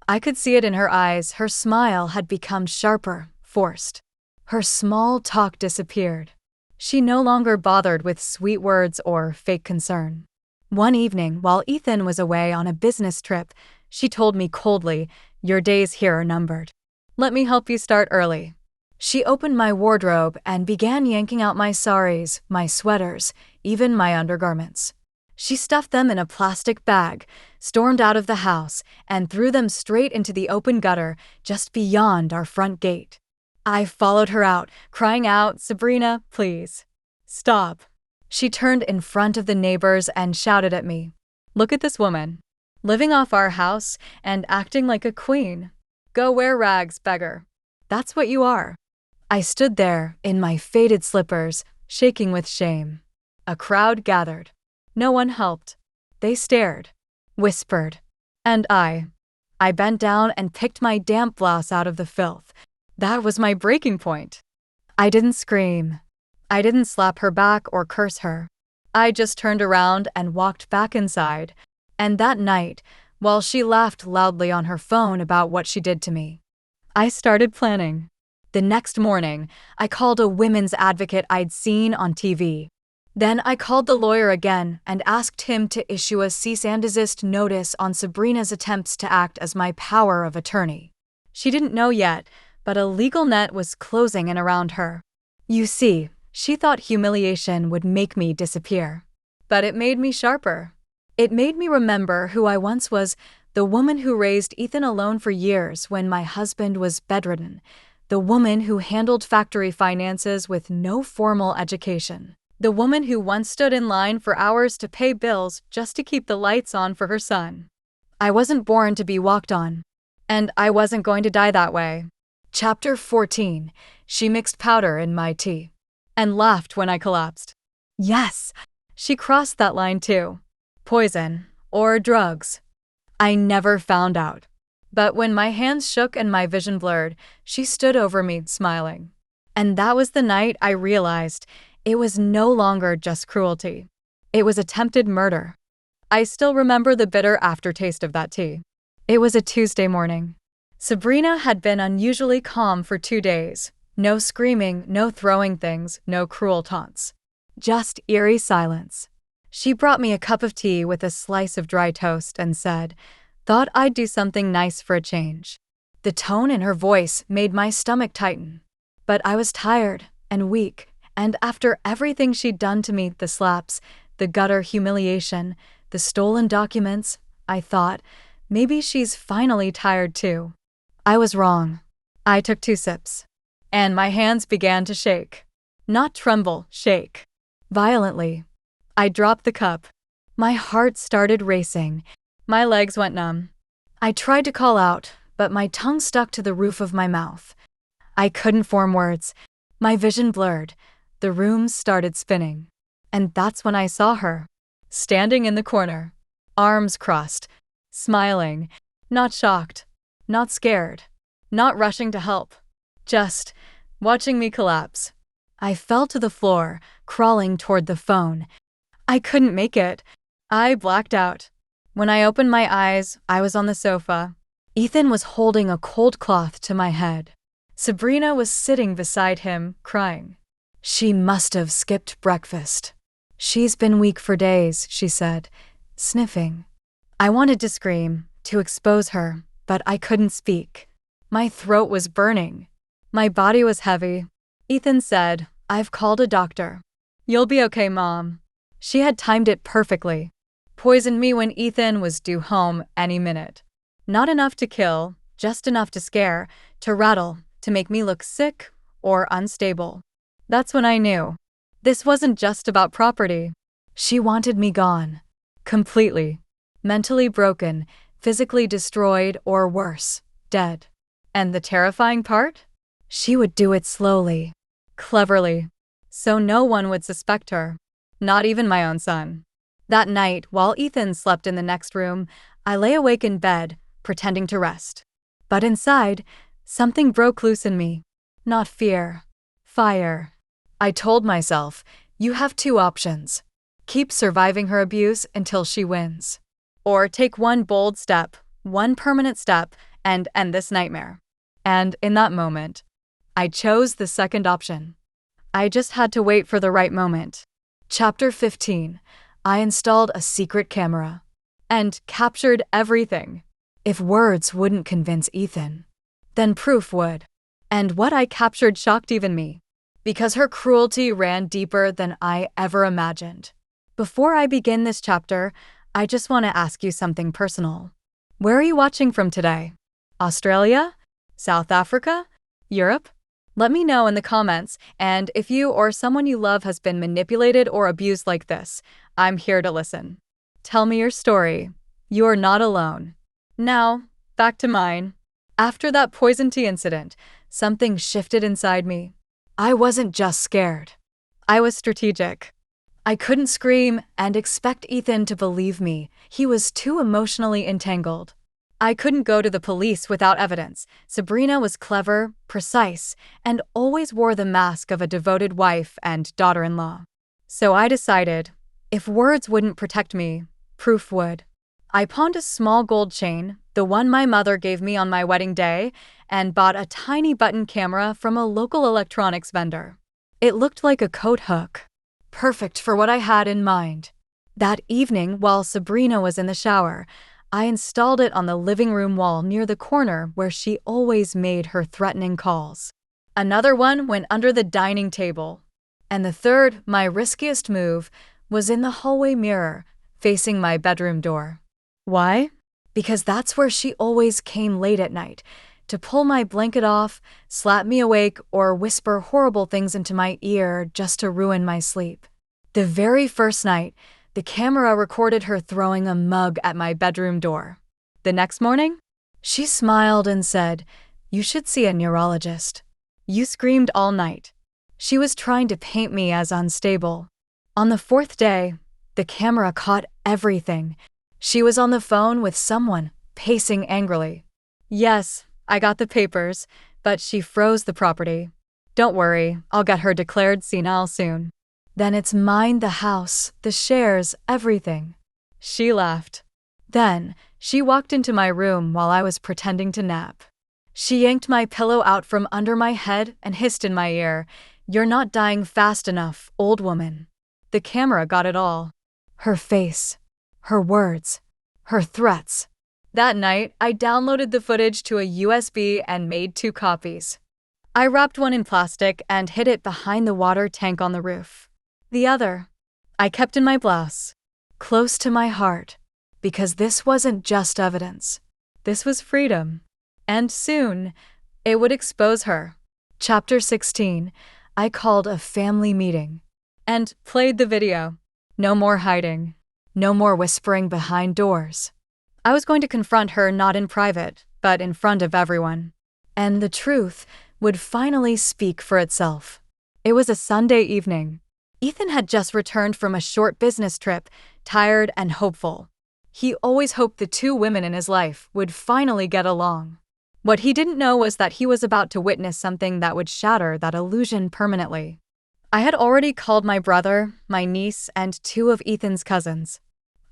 I could see it in her eyes. Her smile had become sharper, forced. Her small talk disappeared. She no longer bothered with sweet words or fake concern. One evening, while Ethan was away on a business trip, she told me coldly, "Your days here are numbered. Let me help you start early." She opened my wardrobe and began yanking out my saris, my sweaters, even my undergarments. She stuffed them in a plastic bag, stormed out of the house, and threw them straight into the open gutter just beyond our front gate. I followed her out, crying out, "Sabrina, please, stop." She turned in front of the neighbors and shouted at me, "Look at this woman, living off our house and acting like a queen. Go wear rags, beggar. That's what you are." I stood there, in my faded slippers, shaking with shame. A crowd gathered. No one helped. They stared, whispered, and I bent down and picked my damp blouse out of the filth. That was my breaking point. I didn't scream. I didn't slap her back or curse her. I just turned around and walked back inside. And that night, while she laughed loudly on her phone about what she did to me, I started planning. The next morning, I called a women's advocate I'd seen on TV. Then I called the lawyer again and asked him to issue a cease and desist notice on Sabrina's attempts to act as my power of attorney. She didn't know yet, but a legal net was closing in around her. You see, she thought humiliation would make me disappear. But it made me sharper. It made me remember who I once was, the woman who raised Ethan alone for years when my husband was bedridden, the woman who handled factory finances with no formal education, the woman who once stood in line for hours to pay bills just to keep the lights on for her son. I wasn't born to be walked on, and I wasn't going to die that way. Chapter 14. She mixed powder in my tea and laughed when I collapsed. Yes, she crossed that line too. Poison or drugs. I never found out. But when my hands shook and my vision blurred, she stood over me, smiling. And that was the night I realized it was no longer just cruelty. It was attempted murder. I still remember the bitter aftertaste of that tea. It was a Tuesday morning. Sabrina had been unusually calm for 2 days. No screaming, no throwing things, no cruel taunts. Just eerie silence. She brought me a cup of tea with a slice of dry toast and said, "Thought I'd do something nice for a change." The tone in her voice made my stomach tighten. But I was tired and weak, and after everything she'd done to me, the slaps, the gutter humiliation, the stolen documents, I thought, maybe she's finally tired too. I was wrong. I took 2 sips. And my hands began to shake. Not tremble, shake. Violently. I dropped the cup. My heart started racing. My legs went numb. I tried to call out, but my tongue stuck to the roof of my mouth. I couldn't form words. My vision blurred. The room started spinning. And that's when I saw her, standing in the corner, arms crossed, smiling, not shocked, not scared, not rushing to help, just watching me collapse. I fell to the floor, crawling toward the phone. I couldn't make it. I blacked out. When I opened my eyes, I was on the sofa. Ethan was holding a cold cloth to my head. Sabrina was sitting beside him, crying. She must have skipped breakfast. She's been weak for days, she said, sniffing. I wanted to scream, to expose her, but I couldn't speak. My throat was burning. My body was heavy. Ethan said, "I've called a doctor. You'll be okay, Mom." She had timed it perfectly. Poisoned me when Ethan was due home any minute. Not enough to kill, just enough to scare, to rattle, to make me look sick or unstable. That's when I knew. This wasn't just about property. She wanted me gone. Completely. Mentally broken, physically destroyed, or worse, dead. And the terrifying part? She would do it slowly, cleverly, so no one would suspect her, not even my own son. That night, while Ethan slept in the next room, I lay awake in bed, pretending to rest. But inside, something broke loose in me. Not fear. Fire. I told myself, you have two options. Keep surviving her abuse until she wins. Or take one bold step, one permanent step, and end this nightmare. And in that moment, I chose the second option. I just had to wait for the right moment. Chapter 15. I installed a secret camera and captured everything. If words wouldn't convince Ethan, then proof would. And what I captured shocked even me, because her cruelty ran deeper than I ever imagined. Before I begin this chapter, I just want to ask you something personal. Where are you watching from today? Australia? South Africa? Europe? Let me know in the comments, and if you or someone you love has been manipulated or abused like this, I'm here to listen. Tell me your story. You are not alone. Now, back to mine. After that poison tea incident, something shifted inside me. I wasn't just scared. I was strategic. I couldn't scream and expect Ethan to believe me. He was too emotionally entangled. I couldn't go to the police without evidence. Sabrina was clever, precise, and always wore the mask of a devoted wife and daughter-in-law. So I decided, if words wouldn't protect me, proof would. I pawned a small gold chain, the one my mother gave me on my wedding day, and bought a tiny button camera from a local electronics vendor. It looked like a coat hook, perfect for what I had in mind. That evening, while Sabrina was in the shower, I installed it on the living room wall near the corner where she always made her threatening calls. Another one went under the dining table. And the third, my riskiest move, was in the hallway mirror, facing my bedroom door. Why? Because that's where she always came late at night, to pull my blanket off, slap me awake, or whisper horrible things into my ear just to ruin my sleep. The very first night, the camera recorded her throwing a mug at my bedroom door. The next morning, she smiled and said, "You should see a neurologist. You screamed all night." She was trying to paint me as unstable. On the fourth day, the camera caught everything. She was on the phone with someone, pacing angrily. Yes, I got the papers, but she froze the property. Don't worry, I'll get her declared senile soon. Then it's mine, the house, the shares, everything. She laughed. Then, she walked into my room while I was pretending to nap. She yanked my pillow out from under my head and hissed in my ear, "You're not dying fast enough, old woman." The camera got it all. Her face, her words, her threats. That night, I downloaded the footage to a USB and made 2 copies. I wrapped one in plastic and hid it behind the water tank on the roof. The other, I kept in my blouse, close to my heart, because this wasn't just evidence. This was freedom. And soon, it would expose her. Chapter 16. I called a family meeting and played the video. No more hiding. No more whispering behind doors. I was going to confront her not in private, but in front of everyone. And the truth would finally speak for itself. It was a Sunday evening. Ethan had just returned from a short business trip, tired and hopeful. He always hoped the 2 women in his life would finally get along. What he didn't know was that he was about to witness something that would shatter that illusion permanently. I had already called my brother, my niece, and 2 of Ethan's cousins.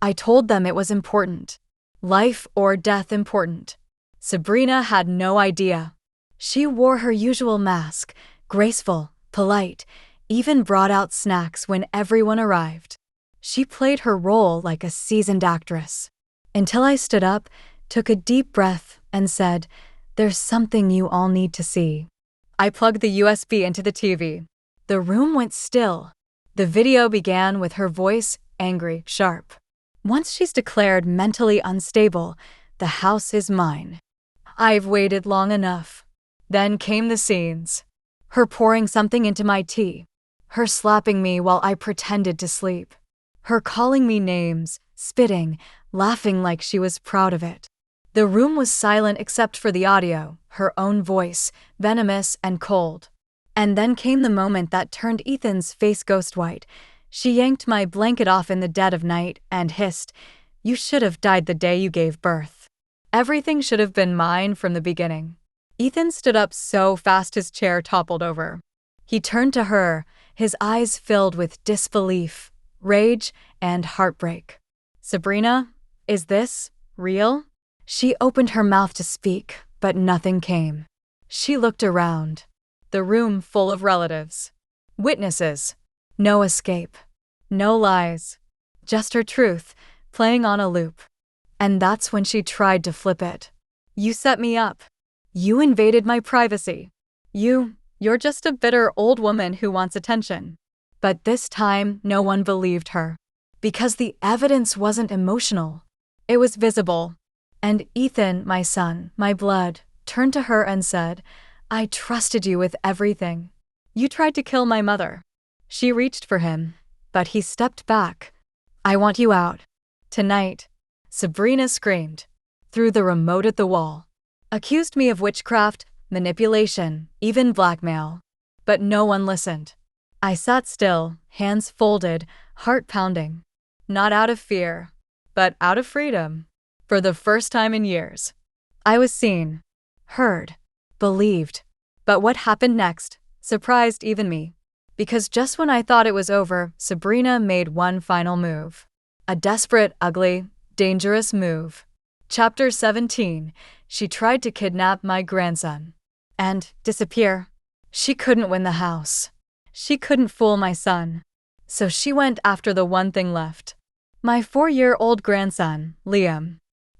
I told them it was important. Life or death important. Sabrina had no idea. She wore her usual mask, graceful, polite, even brought out snacks when everyone arrived. She played her role like a seasoned actress. Until I stood up, took a deep breath, and said, "There's something you all need to see." I plugged the USB into the TV. The room went still. The video began with her voice, angry, sharp. "Once she's declared mentally unstable, the house is mine. I've waited long enough." Then came the scenes. Her pouring something into my tea. Her slapping me while I pretended to sleep. Her calling me names, spitting, laughing like she was proud of it. The room was silent except for the audio, her own voice, venomous and cold. And then came the moment that turned Ethan's face ghost white. She yanked my blanket off in the dead of night and hissed, You should have died the day you gave birth. Everything should have been mine from the beginning. Ethan stood up so fast his chair toppled over. He turned to her, his eyes filled with disbelief, rage, and heartbreak. Sabrina, is this real? She opened her mouth to speak, but nothing came. She looked around. The room full of relatives. Witnesses. No escape. No lies. Just her truth, playing on a loop. And that's when she tried to flip it. You set me up. You invaded my privacy. You're just a bitter old woman who wants attention. But this time, no one believed her. Because the evidence wasn't emotional. It was visible. And Ethan, my son, my blood, turned to her and said, I trusted you with everything. You tried to kill my mother. She reached for him, but he stepped back. I want you out. Tonight. Sabrina screamed. Through the remote at the wall. Accused me of witchcraft, manipulation, even blackmail. But no one listened. I sat still, hands folded, heart pounding. Not out of fear, but out of freedom. For the first time in years. I was seen, heard, believed. But what happened next surprised even me. Because just when I thought it was over, Sabrina made one final move. A desperate, ugly, dangerous move. Chapter 17. She tried to kidnap my grandson. And disappear. She couldn't win the house. She couldn't fool my son. So she went after the one thing left. My 4-year-old grandson, Liam.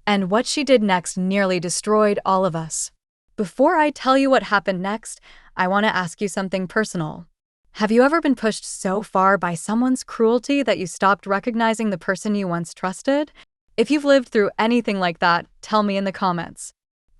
And what she did next nearly destroyed all of us. Before I tell you what happened next, I want to ask you something personal. Have you ever been pushed so far by someone's cruelty that you stopped recognizing the person you once trusted? If you've lived through anything like that, tell me in the comments.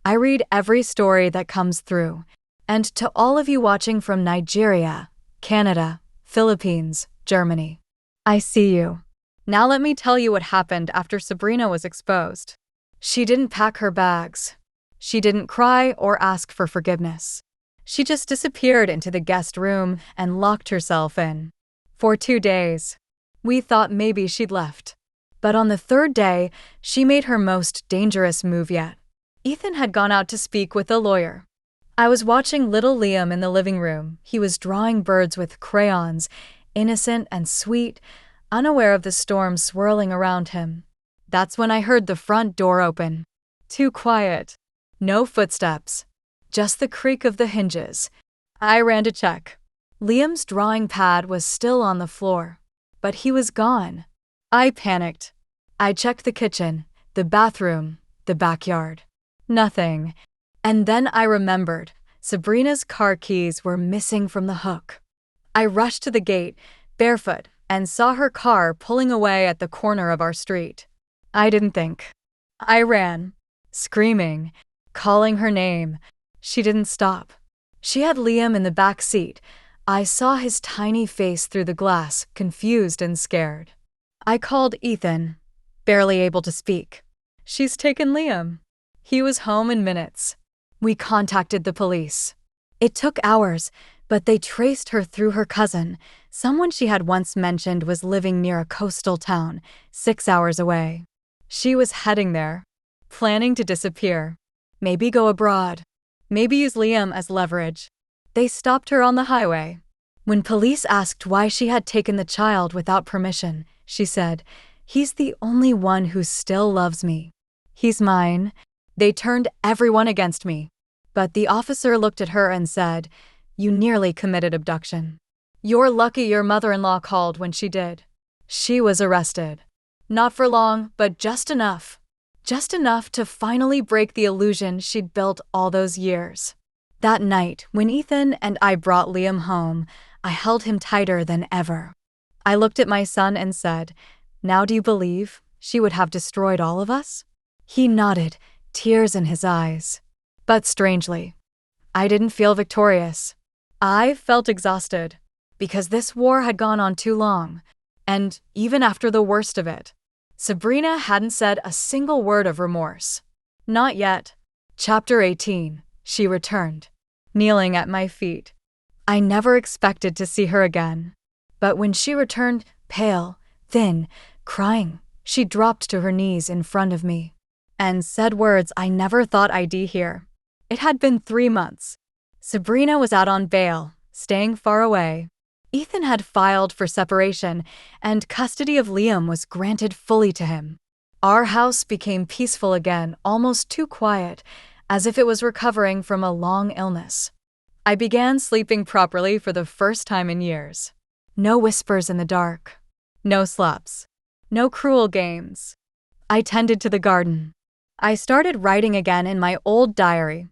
I read every story that comes through. And to all of you watching from Nigeria, Canada, Philippines, Germany, I see you. Now let me tell you what happened after Sabrina was exposed. She didn't pack her bags. She didn't cry or ask for forgiveness. She just disappeared into the guest room and locked herself in. For 2 days. We thought maybe she'd left. But on the 3rd day, she made her most dangerous move yet. Ethan had gone out to speak with a lawyer. I was watching little Liam in the living room. He was drawing birds with crayons, innocent and sweet, unaware of the storm swirling around him. That's when I heard the front door open. Too quiet. No footsteps. Just the creak of the hinges. I ran to check. Liam's drawing pad was still on the floor. But he was gone. I panicked. I checked the kitchen, the bathroom, the backyard. Nothing. And then I remembered. Sabrina's car keys were missing from the hook. I rushed to the gate, barefoot, and saw her car pulling away at the corner of our street. I didn't think. I ran, screaming, calling her name. She didn't stop. She had Liam in the back seat. I saw his tiny face through the glass, confused and scared. I called Ethan, barely able to speak. She's taken Liam. He was home in minutes. We contacted the police. It took hours, but they traced her through her cousin. Someone she had once mentioned was living near a coastal town, 6 hours away. She was heading there, planning to disappear. Maybe go abroad. Maybe use Liam as leverage. They stopped her on the highway. When police asked why she had taken the child without permission, she said, "He's the only one who still loves me. He's mine." They turned everyone against me. But the officer looked at her and said, "You nearly committed abduction. You're lucky your mother-in-law called when she did." She was arrested. Not for long, but just enough. Just enough to finally break the illusion she'd built all those years. That night, when Ethan and I brought Liam home, I held him tighter than ever. I looked at my son and said, "Now do you believe she would have destroyed all of us?" He nodded, tears in his eyes. But strangely, I didn't feel victorious. I felt exhausted, because this war had gone on too long, and even after the worst of it, Sabrina hadn't said a single word of remorse. Not yet. Chapter 18. She returned, kneeling at my feet. I never expected to see her again. But when she returned, pale, thin, crying, She dropped to her knees in front of me and said words I never thought I'd hear. It had been 3 months. Sabrina was out on bail, staying far away. Ethan had filed for separation, and custody of Liam was granted fully to him. Our house became peaceful again, almost too quiet, as if it was recovering from a long illness. I began sleeping properly for the first time in years. No whispers in the dark. No slaps. No cruel games. I tended to the garden. I started writing again in my old diary.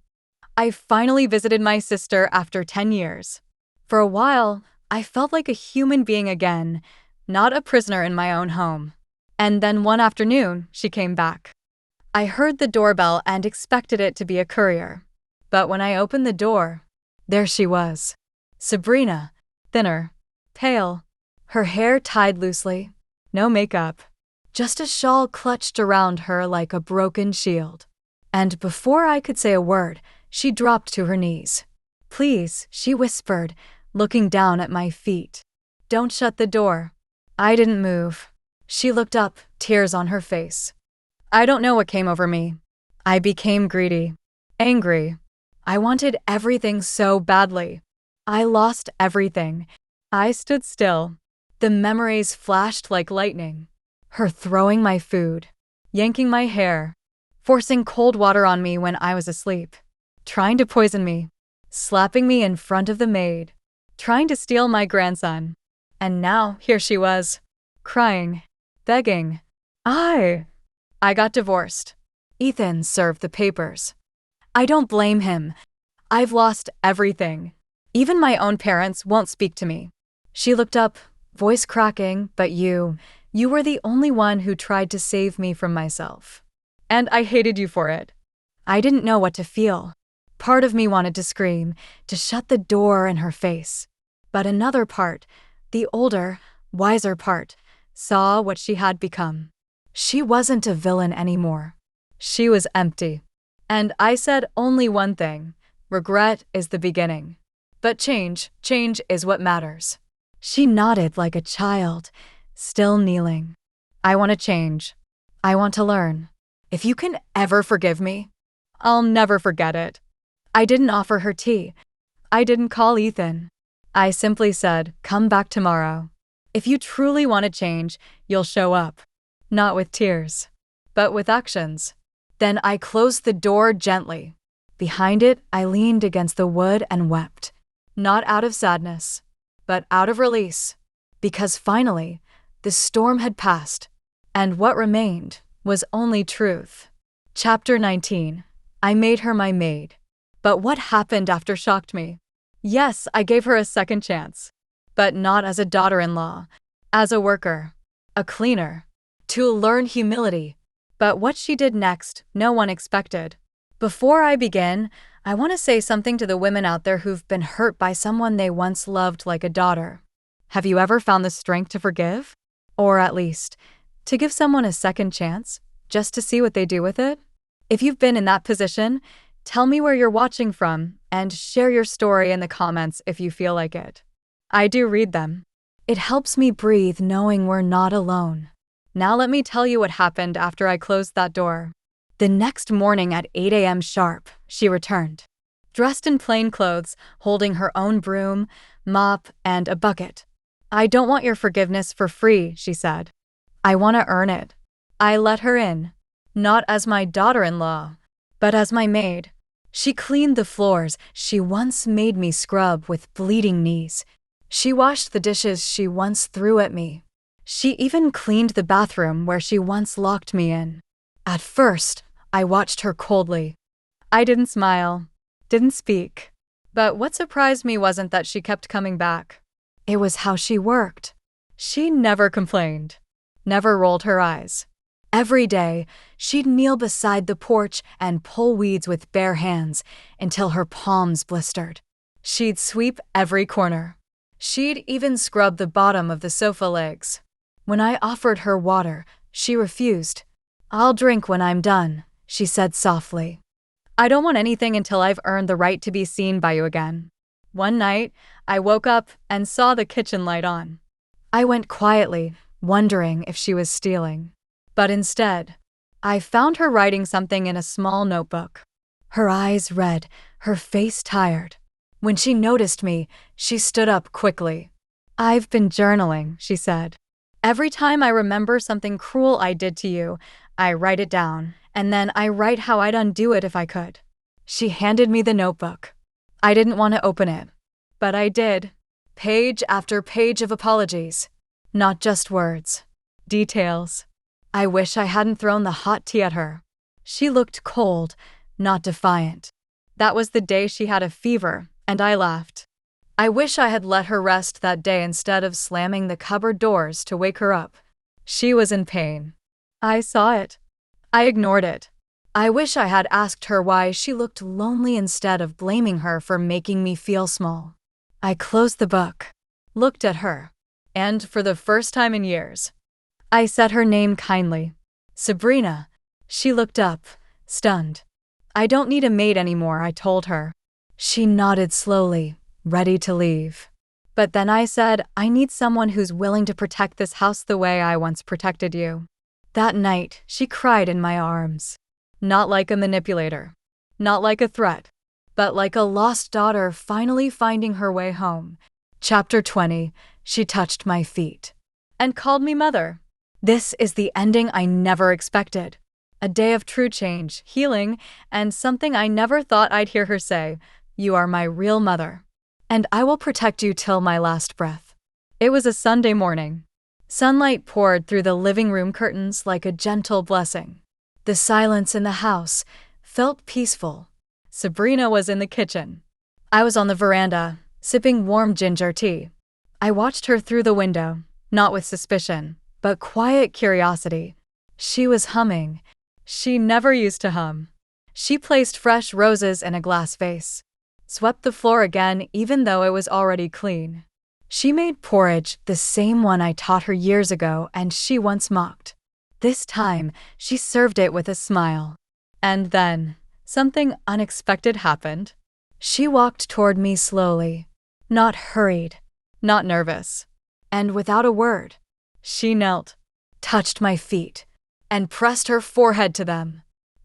I finally visited my sister after 10 years. For a while, I felt like a human being again, not a prisoner in my own home. And then one afternoon, she came back. I heard the doorbell and expected it to be a courier. But when I opened the door, there she was. Sabrina, thinner, pale, her hair tied loosely, no makeup, just a shawl clutched around her like a broken shield. And before I could say a word, she dropped to her knees. "Please," she whispered, looking down at my feet. "Don't shut the door." I didn't move. She looked up, tears on her face. I don't know what came over me. I became greedy, angry. I wanted everything so badly. I lost everything. I stood still. The memories flashed like lightning. Her throwing my food, yanking my hair, forcing cold water on me when I was asleep, trying to poison me, slapping me in front of the maid, trying to steal my grandson. And now here she was, crying, begging. I got divorced. Ethan served the papers. I don't blame him. I've lost everything. Even my own parents won't speak to me. She looked up, voice cracking, but you were the only one who tried to save me from myself. And I hated you for it. I didn't know what to feel. Part of me wanted to scream, to shut the door in her face. But another part, the older, wiser part, saw what she had become. She wasn't a villain anymore. She was empty. And I said only one thing: regret is the beginning. But change is what matters. She nodded like a child, still kneeling. I want to change. I want to learn. If you can ever forgive me, I'll never forget it. I didn't offer her tea. I didn't call Ethan. I simply said, "Come back tomorrow. If you truly want to change, you'll show up. Not with tears, but with actions." Then I closed the door gently. Behind it, I leaned against the wood and wept. Not out of sadness, but out of release. Because finally, the storm had passed, and what remained was only truth. Chapter 19. I made her my maid. But what happened after shocked me. Yes, I gave her a second chance. But not as a daughter-in-law, as a worker, a cleaner, to learn humility. But what she did next, no one expected. Before I begin, I want to say something to the women out there who've been hurt by someone they once loved like a daughter. Have you ever found the strength to forgive? Or at least, to give someone a second chance, just to see what they do with it? If you've been in that position, tell me where you're watching from, and share your story in the comments if you feel like it. I do read them. It helps me breathe knowing we're not alone. Now let me tell you what happened after I closed that door. The next morning at 8 a.m. sharp, she returned. Dressed in plain clothes, holding her own broom, mop, and a bucket. "I don't want your forgiveness for free," she said. "I want to earn it." I let her in. Not as my daughter-in-law, but as my maid. She cleaned the floors she once made me scrub with bleeding knees. She washed the dishes she once threw at me. She even cleaned the bathroom where she once locked me in. At first, I watched her coldly. I didn't smile, didn't speak. But what surprised me wasn't that she kept coming back. It was how she worked. She never complained, never rolled her eyes. Every day, she'd kneel beside the porch and pull weeds with bare hands until her palms blistered. She'd sweep every corner. She'd even scrub the bottom of the sofa legs. When I offered her water, she refused. "I'll drink when I'm done," she said softly. "I don't want anything until I've earned the right to be seen by you again." One night, I woke up and saw the kitchen light on. I went quietly, wondering if she was stealing. But instead, I found her writing something in a small notebook. Her eyes red, her face tired. When she noticed me, she stood up quickly. "I've been journaling," she said. "Every time I remember something cruel I did to you, I write it down, and then I write how I'd undo it if I could." She handed me the notebook. I didn't want to open it, but I did. Page after page of apologies. Not just words. Details. I wish I hadn't thrown the hot tea at her. She looked cold, not defiant. That was the day she had a fever, and I laughed. I wish I had let her rest that day instead of slamming the cupboard doors to wake her up. She was in pain. I saw it. I ignored it. I wish I had asked her why she looked lonely instead of blaming her for making me feel small. I closed the book, looked at her, and for the first time in years, I said her name kindly. "Sabrina." She looked up, stunned. "I don't need a maid anymore," I told her. She nodded slowly, ready to leave. But then I said, "I need someone who's willing to protect this house the way I once protected you." That night, she cried in my arms. Not like a manipulator, not like a threat, but like a lost daughter finally finding her way home. Chapter 20, she touched my feet and called me mother. This is the ending I never expected. A day of true change, healing, and something I never thought I'd hear her say, "You are my real mother, and I will protect you till my last breath." It was a Sunday morning. Sunlight poured through the living room curtains like a gentle blessing. The silence in the house felt peaceful. Sabrina was in the kitchen. I was on the veranda, sipping warm ginger tea. I watched her through the window, not with suspicion, but quiet curiosity. She was humming. She never used to hum. She placed fresh roses in a glass vase, swept the floor again even though it was already clean. She made porridge, the same one I taught her years ago and she once mocked. This time, she served it with a smile. And then, something unexpected happened. She walked toward me slowly, not hurried, not nervous, and without a word. She knelt, touched my feet, and pressed her forehead to them.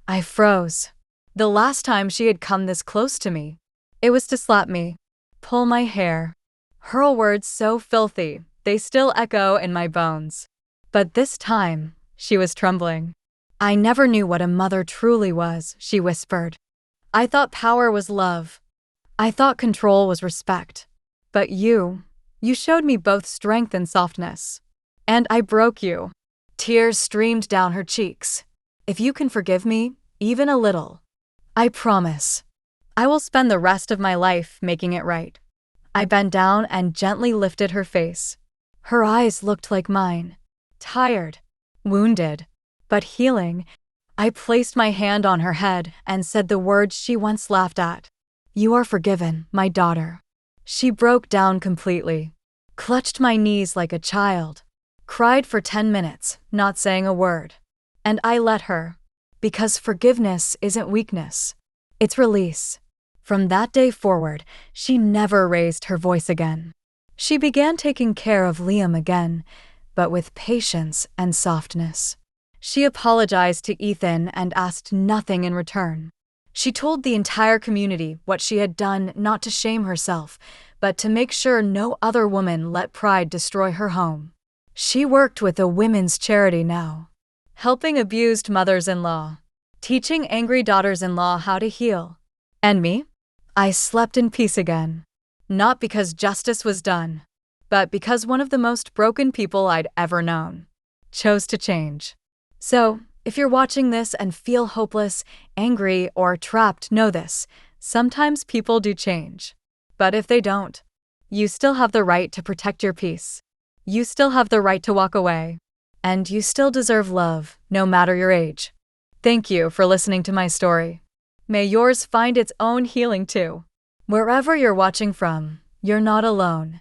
I froze. The last time she had come this close to me, it was to slap me, pull my hair, hurl words so filthy, they still echo in my bones. But this time, she was trembling. "I never knew what a mother truly was," she whispered. "I thought power was love. I thought control was respect. But you showed me both strength and softness. And I broke you." Tears streamed down her cheeks. "If you can forgive me, even a little, I promise, I will spend the rest of my life making it right." I bent down and gently lifted her face. Her eyes looked like mine, tired, wounded, but healing. I placed my hand on her head and said the words she once laughed at. "You are forgiven, my daughter." She broke down completely, clutched my knees like a child, cried for 10 minutes, not saying a word. And I let her, because forgiveness isn't weakness, it's release. From that day forward, she never raised her voice again. She began taking care of Liam again, but with patience and softness. She apologized to Ethan and asked nothing in return. She told the entire community what she had done, not to shame herself, but to make sure no other woman let pride destroy her home. She worked with a women's charity now, helping abused mothers-in-law, teaching angry daughters-in-law how to heal. And me? I slept in peace again. Not because justice was done, but because one of the most broken people I'd ever known chose to change. So, if you're watching this and feel hopeless, angry, or trapped, know this: sometimes people do change. But if they don't, you still have the right to protect your peace. You still have the right to walk away. And you still deserve love, no matter your age. Thank you for listening to my story. May yours find its own healing too. Wherever you're watching from, you're not alone.